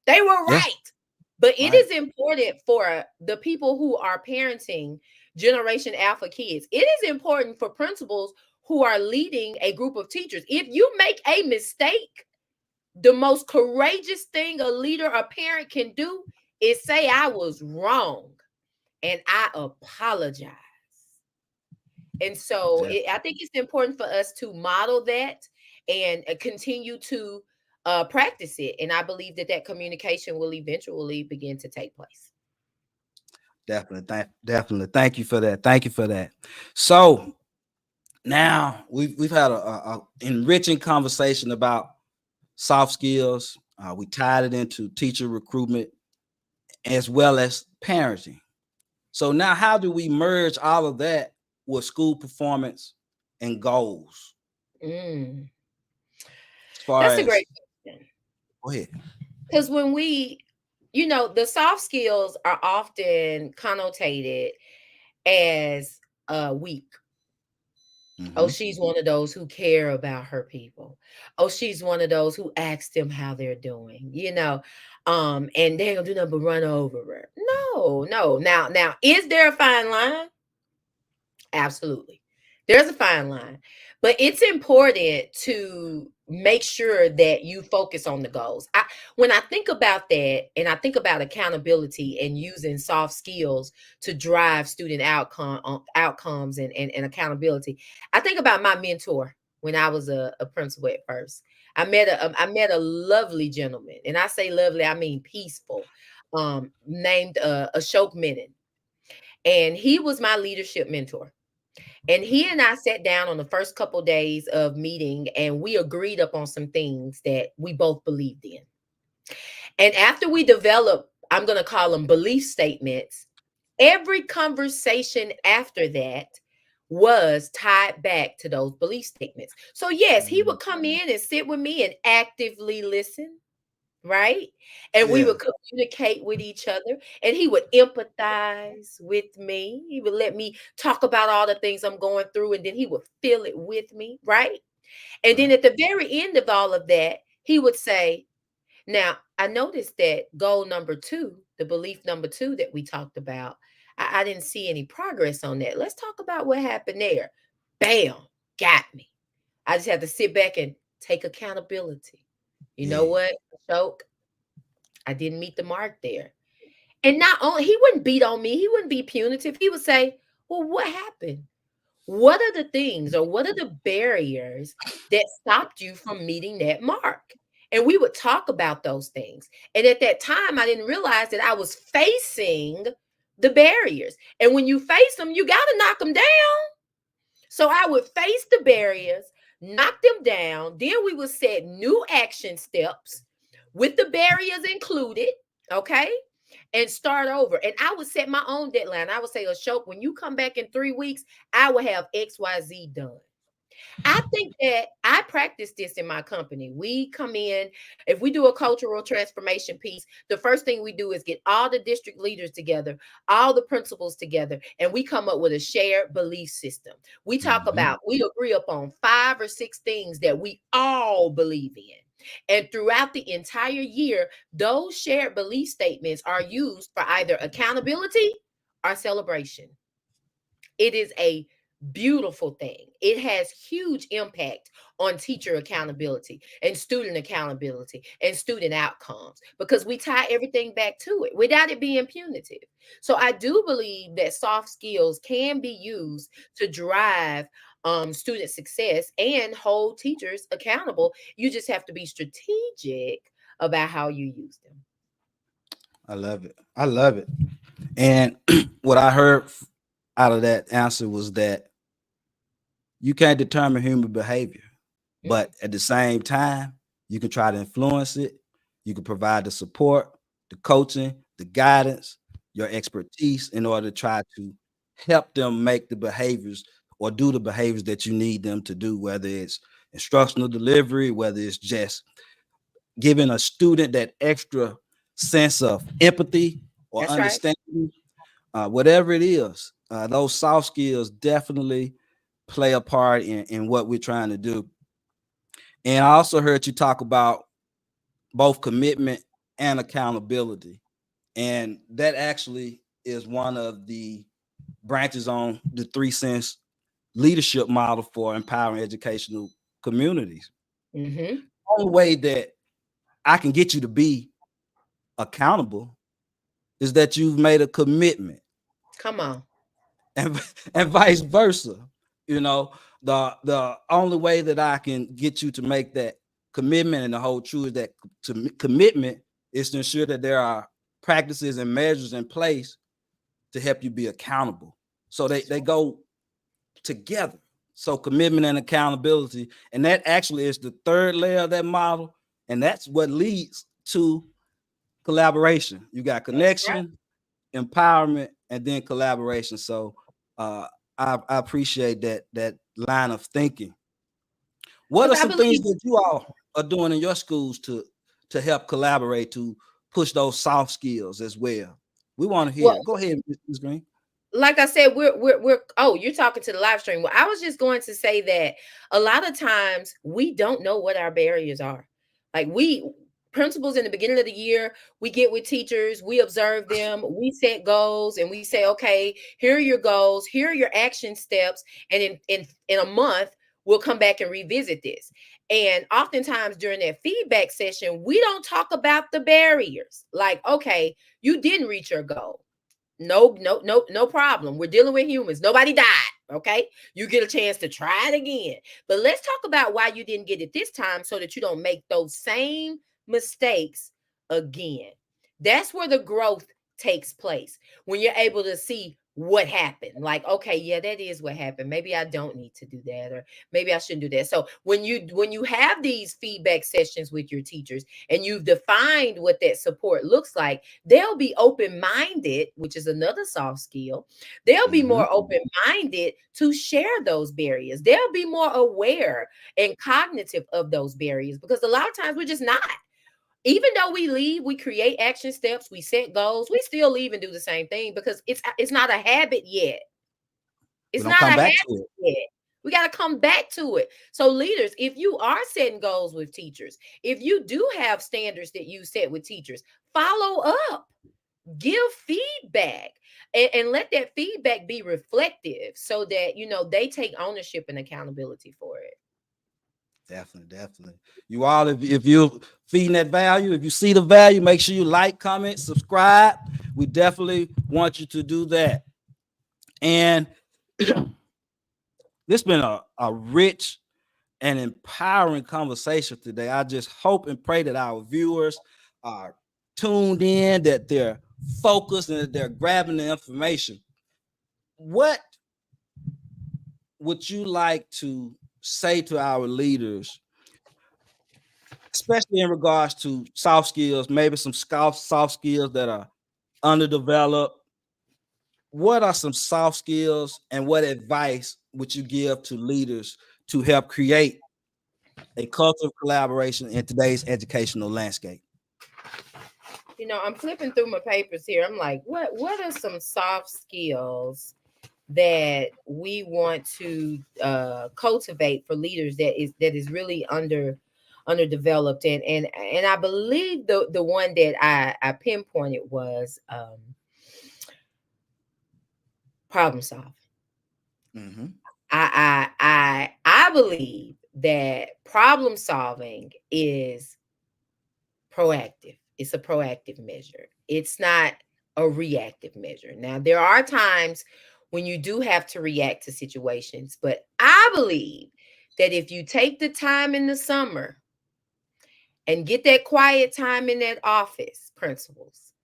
They were Yeah. right. But it Right. is important for the people who are parenting Generation Alpha kids. It is important for principals who are leading a group of teachers. If you make a mistake, the most courageous thing a leader, a parent can do is say, I was wrong and I apologize. And so I think it's important for us to model that and continue to practice it. And I believe that that communication will eventually begin to take place. Definitely. Definitely. Thank you for that. Thank you for that. So now we've had a enriching conversation about soft skills. We tied it into teacher recruitment as well as parenting. So now, how do we merge all of that with school performance and goals? Mm, As far that's a as, great question. go ahead. Because when the soft skills are often connotated as weak. Oh, Mm-hmm. she's one of those who care about her people. Oh, she's one of those who asks them how they're doing, and they don't do nothing but run over her. No, no. Now, is there a fine line? Absolutely. There's a fine line. But it's important to make sure that you focus on the goals. When I think about that and I think about accountability and using soft skills to drive student outcomes and accountability, I think about my mentor when I was a principal at first. I met a lovely gentleman, and I say lovely, I mean peaceful. named Ashok Menon, and he was my leadership mentor. And he and I sat down on the first couple days of meeting, and we agreed upon some things that we both believed in. And after we developed, I'm going to call them belief statements, every conversation after that was tied back to those belief statements. So, yes, he would come in and sit with me and actively listen, right? And we Yeah. would communicate with each other, and he would empathize with me. He would let me talk about all the things I'm going through, and then he would feel it with me, right? And then Right. at the very end of all of that, he would say, now, I noticed that goal number two, the belief number two that we talked about, I didn't see any progress on that. Let's talk about what happened there. Bam, got me. I just had to sit back and take accountability. You know Yeah. what, Choke? I didn't meet the mark there. And not only, he wouldn't beat on me, he wouldn't be punitive. He would say, well, what happened? What are the things or what are the barriers that stopped you from meeting that mark? And we would talk about those things. And at that time, I didn't realize that I was facing the barriers. And when you face them, you got to knock them down. So I would face the barriers, knock them down. Then we would set new action steps with the barriers included. Okay. And start over. And I would set my own deadline. I would say, Ashok, when you come back in 3 weeks, I will have XYZ done. I think that I practice this in my company. We come in, if we do a cultural transformation piece, the first thing we do is get all the district leaders together, all the principals together, and we come up with a shared belief system. We talk Mhm. about, we agree upon 5 or 6 things that we all believe in. And throughout the entire year, those shared belief statements are used for either accountability or celebration. It is a beautiful thing. It has huge impact on teacher accountability and student outcomes because we tie everything back to it without it being punitive. So I do believe that soft skills can be used to drive student success and hold teachers accountable. You just have to be strategic about how you use them. I love it. I love it. And what I heard out of that answer was that you can't determine human behavior, Mm, but at the same time, you can try to influence it. You can provide the support, the coaching, the guidance, your expertise in order to try to help them make the behaviors or do the behaviors that you need them to do, whether it's instructional delivery, whether it's just giving a student that extra sense of empathy or that's right. understanding, whatever it is, those soft skills definitely play a part in what we're trying to do. And I also heard you talk about both commitment and accountability. And that actually is one of the branches on the 3 sense leadership model for empowering educational communities. Hmm. The only way that I can get you to be accountable is that you've made a commitment, Come on. and and vice versa. You know, the only way that I can get you to make that commitment and the whole truth is that commitment is to ensure that there are practices and measures in place to help you be accountable. So they go together. So commitment and accountability, and that actually is the third layer of that model, and that's what leads to collaboration. You got That's right. connection, empowerment, and then collaboration. So uh, I appreciate that line of thinking. What Because are I some things believe, that you all are doing in your schools to help collaborate to push those soft skills as well? We want to well, hear. Go ahead, Ms. Green. like I said, we're oh, you're talking to the live stream. Well, I was just going to say that a lot of times we don't know what our barriers are. Like we principals in the beginning of the year, we get with teachers, we observe them, we set goals, and we say, okay, here are your goals, here are your action steps, and in a month we'll come back and revisit this. And oftentimes during that feedback session, we don't talk about the barriers. Like, okay, you didn't reach your goal. No, no, no, no problem. We're dealing with humans. Nobody died. Okay. You get a chance to try it again. But let's talk about why you didn't get it this time so that you don't make those same mistakes again. That's where the growth takes place. When you're able to see what happened, like, okay, yeah, that is what happened. Maybe I don't need to do that, or maybe I shouldn't do that. So when you have these feedback sessions with your teachers and you've defined what that support looks like, they'll be open-minded, which is another soft skill. They'll be Mm-hmm. more open-minded to share those barriers. They'll be more aware and cognitive of those barriers, because a lot of times we're just not. Even though we leave, we create action steps, we set goals, we still leave and do the same thing because it's not a habit yet. We It's don't not a come back to habit it. yet. We got to come back to it. So leaders, if you are setting goals with teachers, if you do have standards that you set with teachers, follow up, give feedback, and let that feedback be reflective so that, they take ownership and accountability for it. Definitely. You all, if you're feeding that value, if you see the value, make sure you like, comment, subscribe. We definitely want you to do that. And this been a rich and empowering conversation today. I just hope and pray that our viewers are tuned in, that they're focused, and that they're grabbing the information. What would you like to say to our leaders, especially in regards to soft skills, maybe some soft skills that are underdeveloped? What are some soft skills, and what advice would you give to leaders to help create a culture of collaboration in today's educational landscape? I'm flipping through my papers here. I'm like, what are some soft skills that we want to cultivate for leaders that is really underdeveloped? And I believe the one that I pinpointed was problem solving. Mm-hmm. I believe that problem solving is proactive. It's a proactive measure. It's not a reactive measure. Now, there are times when you do have to react to situations, but I believe that if you take the time in the summer and get that quiet time in that office, principals,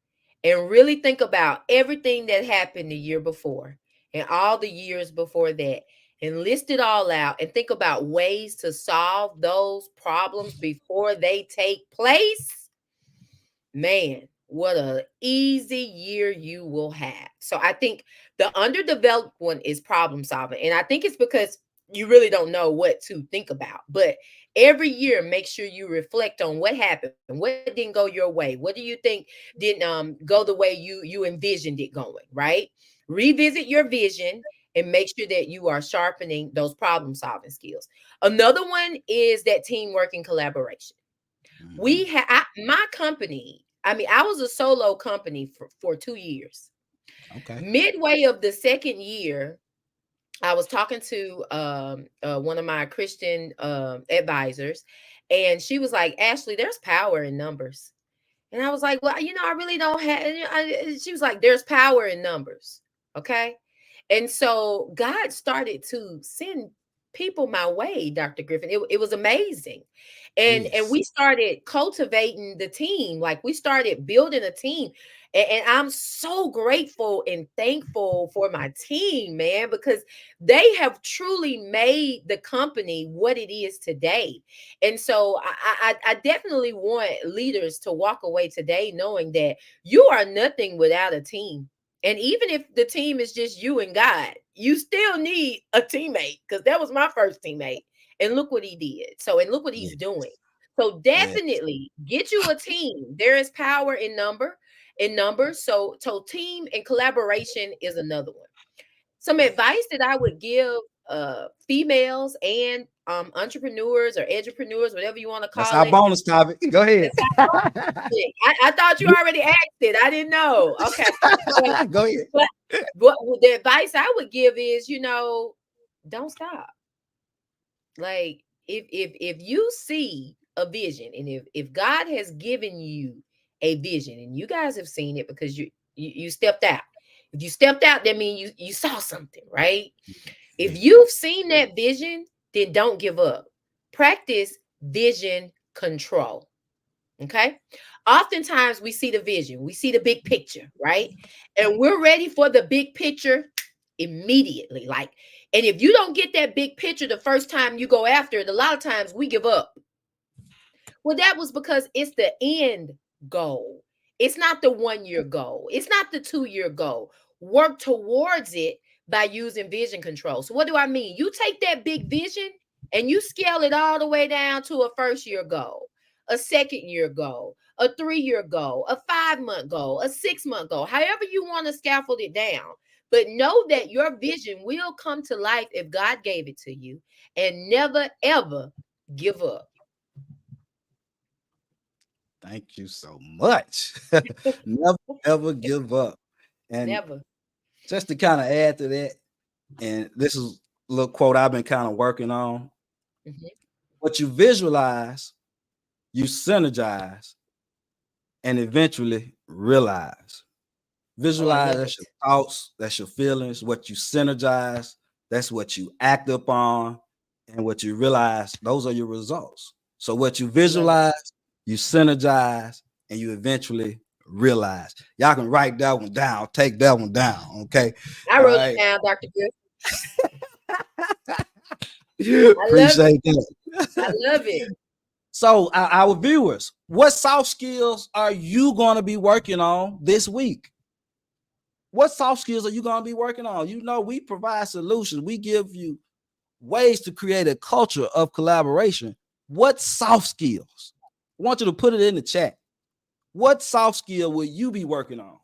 and really think about everything that happened the year before and all the years before that, and list it all out and think about ways to solve those problems before they take place, man, what a easy year you will have. So I think the underdeveloped one is problem solving. And I think it's because you really don't know what to think about. But every year, make sure you reflect on what happened, what didn't go your way. What do you think didn't go the way you envisioned it going, right? Revisit your vision and make sure that you are sharpening those problem solving skills. Another one is that teamwork and collaboration. We Mm-hmm. had my company. I mean, I was a solo company for 2 years. Okay. Midway of the second year, I was talking to one of my Christian advisors, and she was like, "Ashley, there's power in numbers." And I was like, "Well, I really don't have." She was like, "There's power in numbers." Okay. And so God started to send people my way, Dr. Griffin. It was amazing. And Yes. we started cultivating the team. Like, we started building a team. And I'm so grateful and thankful for my team, man, because they have truly made the company what it is today. And so I definitely want leaders to walk away today knowing that you are nothing without a team. And even if the team is just you and God, you still need a teammate, because that was my first teammate. And look what he did. So, and look what he's Yes. doing. So Yes. definitely get you a team. There is power in numbers. So team and collaboration is another one. Some Yes. advice that I would give females and entrepreneurs or edupreneurs, whatever you want to That's call our it. bonus topic. Go ahead. That's I thought you already asked it. I didn't know. Okay. But, Go ahead. but what the advice I would give is, don't stop. Like, if you see a vision, and if God has given you a vision, and you guys have seen it because you stepped out. If you stepped out, that means you saw something, right? If Yes. you've seen that vision, then don't give up. Practice vision control. Okay. Oftentimes we see the vision, we see the big picture, right? And we're ready for the big picture immediately. Like, and if you don't get that big picture the first time you go after it, a lot of times we give up. Well, that was because it's the end goal. It's not the 1 year goal. It's not the 2 year goal. Work towards it by using vision control. So, what do I mean? You take that big vision and you scale it all the way down to a 1st year goal, a 2nd year goal, a 3 year goal, a 5 month goal, a 6 month goal, however you want to scaffold it down. But know that your vision will come to life if God gave it to you, and never, ever give up. Thank you so much. Never ever give up. And Never. just to kind of add to that, and this is a little quote I've been kind of working on. Mhm. What you visualize, you synergize, and eventually realize. Oh, I Visualize, love that's it. your thoughts, that's your feelings. What you synergize, that's what you act upon. And what you realize, those are your results. So what you I love it. visualize, you synergize, and you eventually realize. Y'all can write that one down, take that one down. Okay. I All wrote it right. down, Dr. Griffin. I love it. Appreciate I that. love it. So, our viewers, what soft skills are you going to be working on this week? What soft skills are you going to be working on? You know, we provide solutions. We give you ways to create a culture of collaboration. What soft skills? I want you to put it in the chat. What soft skill will you be working on?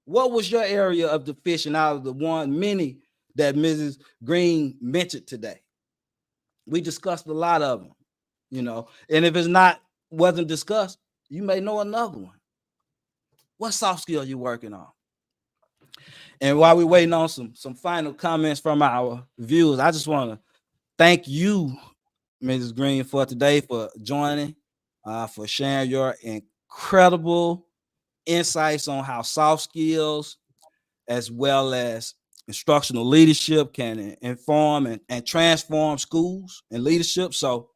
What was your area of deficient out of the many that Mrs. Green mentioned today? We discussed a lot of them, you know, and if wasn't discussed, you may know another one. What soft skill are you working on? And while we're waiting on some final comments from our viewers, I just want to thank you, Mrs. Green, for today, for joining, for sharing your incredible insights on how soft skills as well as instructional leadership can inform and transform schools and leadership. So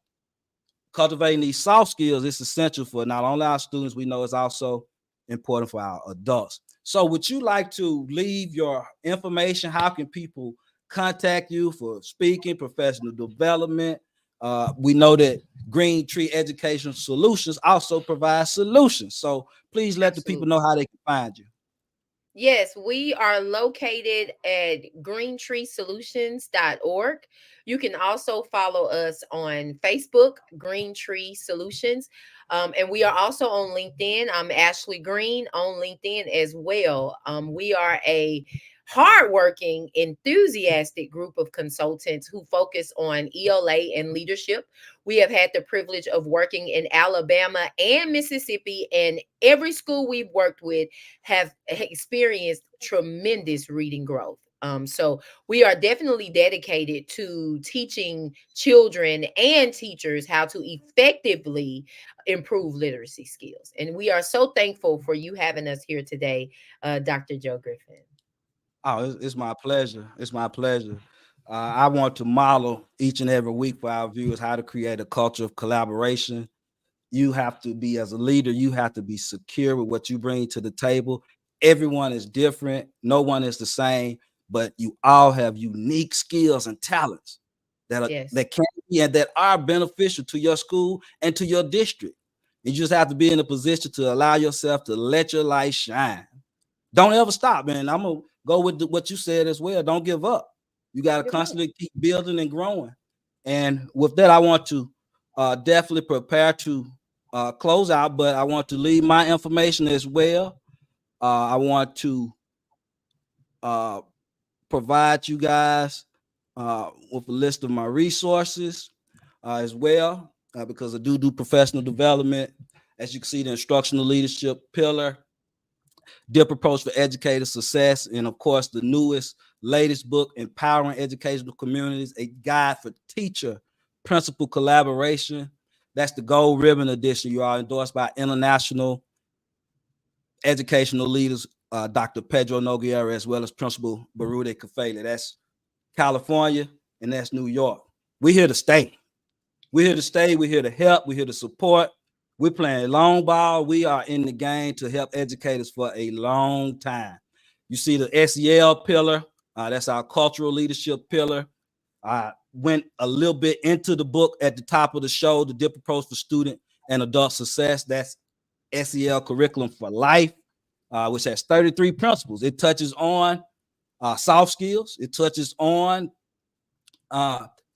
cultivating these soft skills is essential for not only our students, we know it's also important for our adults. So would you like to leave your information? How can people contact you for speaking, professional development? We know that Green Tree Educational Solutions also provides solutions. So please let the people Absolutely. know how they can find you. Yes, we are located at greentreesolutions.org. You can also follow us on Facebook, Green Tree Solutions. And we are also on LinkedIn. I'm Ashley Green on LinkedIn as well. We are a hardworking, enthusiastic group of consultants who focus on ELA and leadership. We have had the privilege of working in Alabama and Mississippi, and every school we've worked with have experienced tremendous reading growth. So we are definitely dedicated to teaching children and teachers how to effectively improve literacy skills. And we are so thankful for you having us here today, Dr. Joe Griffin. Oh, it's my pleasure. It's my pleasure. I want to model each and every week for our viewers how to create a culture of collaboration. You have to be, as a leader, you have to be secure with what you bring to the table. Everyone is different. No one is the same, but you all have unique skills and talents Yes. that can be and that are beneficial to your school and to your district. You just have to be in a position to allow yourself to let your light shine. Don't ever stop, man. I'm gonna go with what you said as well. Don't give up. You got to Give up. constantly keep building and growing. And with that, I want to definitely prepare to close out, but I want to leave my information as well. I want to uh, provide you guys with a list of my resources as well, because I do professional development. As you can see, the instructional leadership pillar, Dip Approach for Educator Success, and of course, the latest book, Empowering Educational Communities, a guide for teacher principal collaboration. That's the gold ribbon edition. You are endorsed by international educational leaders, Dr. Pedro Nogueira, as well as Principal Barude Kafele. That's California, and that's New York. We're here to stay. We're here to stay. We're here to help. We're here to support. We're playing long ball. We are in the game to help educators for a long time. You see the SEL pillar. That's our cultural leadership pillar. I went a little bit into the book at the top of the show, The Dip Approach for Student and Adult Success. That's SEL Curriculum for Life, which has 33 principles. It touches on soft skills. It touches on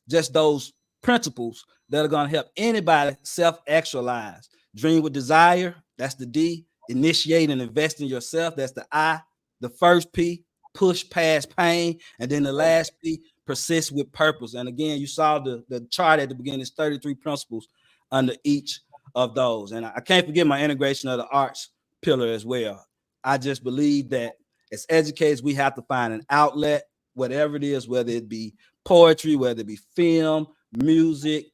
just those principles that are going to help anybody self-actualize. Dream with desire, that's the D. Initiate and invest in yourself, that's the I. The first P, push past pain. And then the last P, persist with purpose. And again, you saw the chart at the beginning. It's 33 principles under each of those. And I can't forget my integration of the arts pillar as well. I just believe that as educators, we have to find an outlet, whatever it is, whether it be poetry, whether it be film, music,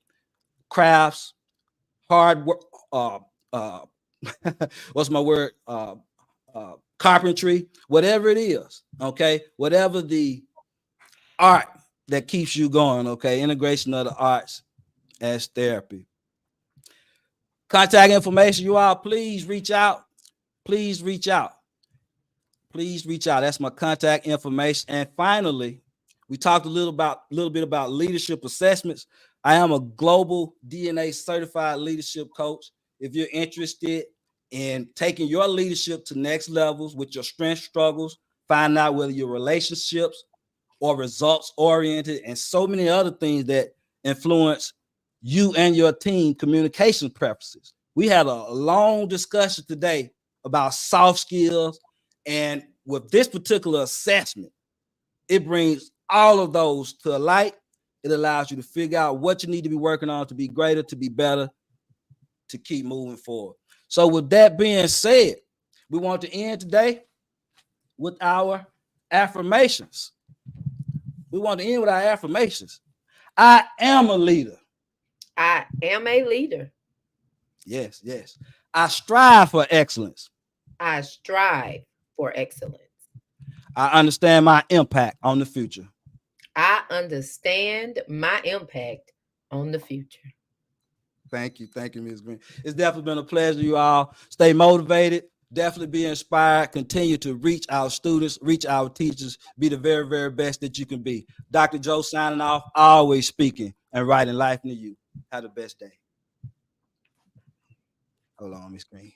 crafts, hard work, what's my word? Carpentry, whatever it is, okay? Whatever the art that keeps you going, okay? Integration of the arts as therapy. Contact information, you all, please reach out. Please reach out. Please reach out. That's my contact information. And finally, we talked a little bit about leadership assessments. I am a global DNA certified leadership coach. If you're interested in taking your leadership to next levels with your strengths, struggles, find out whether your relationships or results oriented and so many other things that influence you and your team communication preferences. We had a long discussion today about soft skills, and with this particular assessment, it brings all of those to light. It allows you to figure out what you need to be working on to be greater, to be better, to keep moving forward. So with that being said, we want to end today with our affirmations. We want to end with our affirmations. I am a leader. I am a leader. Yes, yes. I strive for excellence. I strive for excellence. I understand my impact on the future. I understand my impact on the future. Thank you, Ms. Green. It's definitely been a pleasure, you all. Stay motivated, definitely be inspired, continue to reach our students, reach our teachers, be the very, very best that you can be. Dr. Joe signing off, always speaking and writing life into you. Have the best day. Hold on, Ms. Green.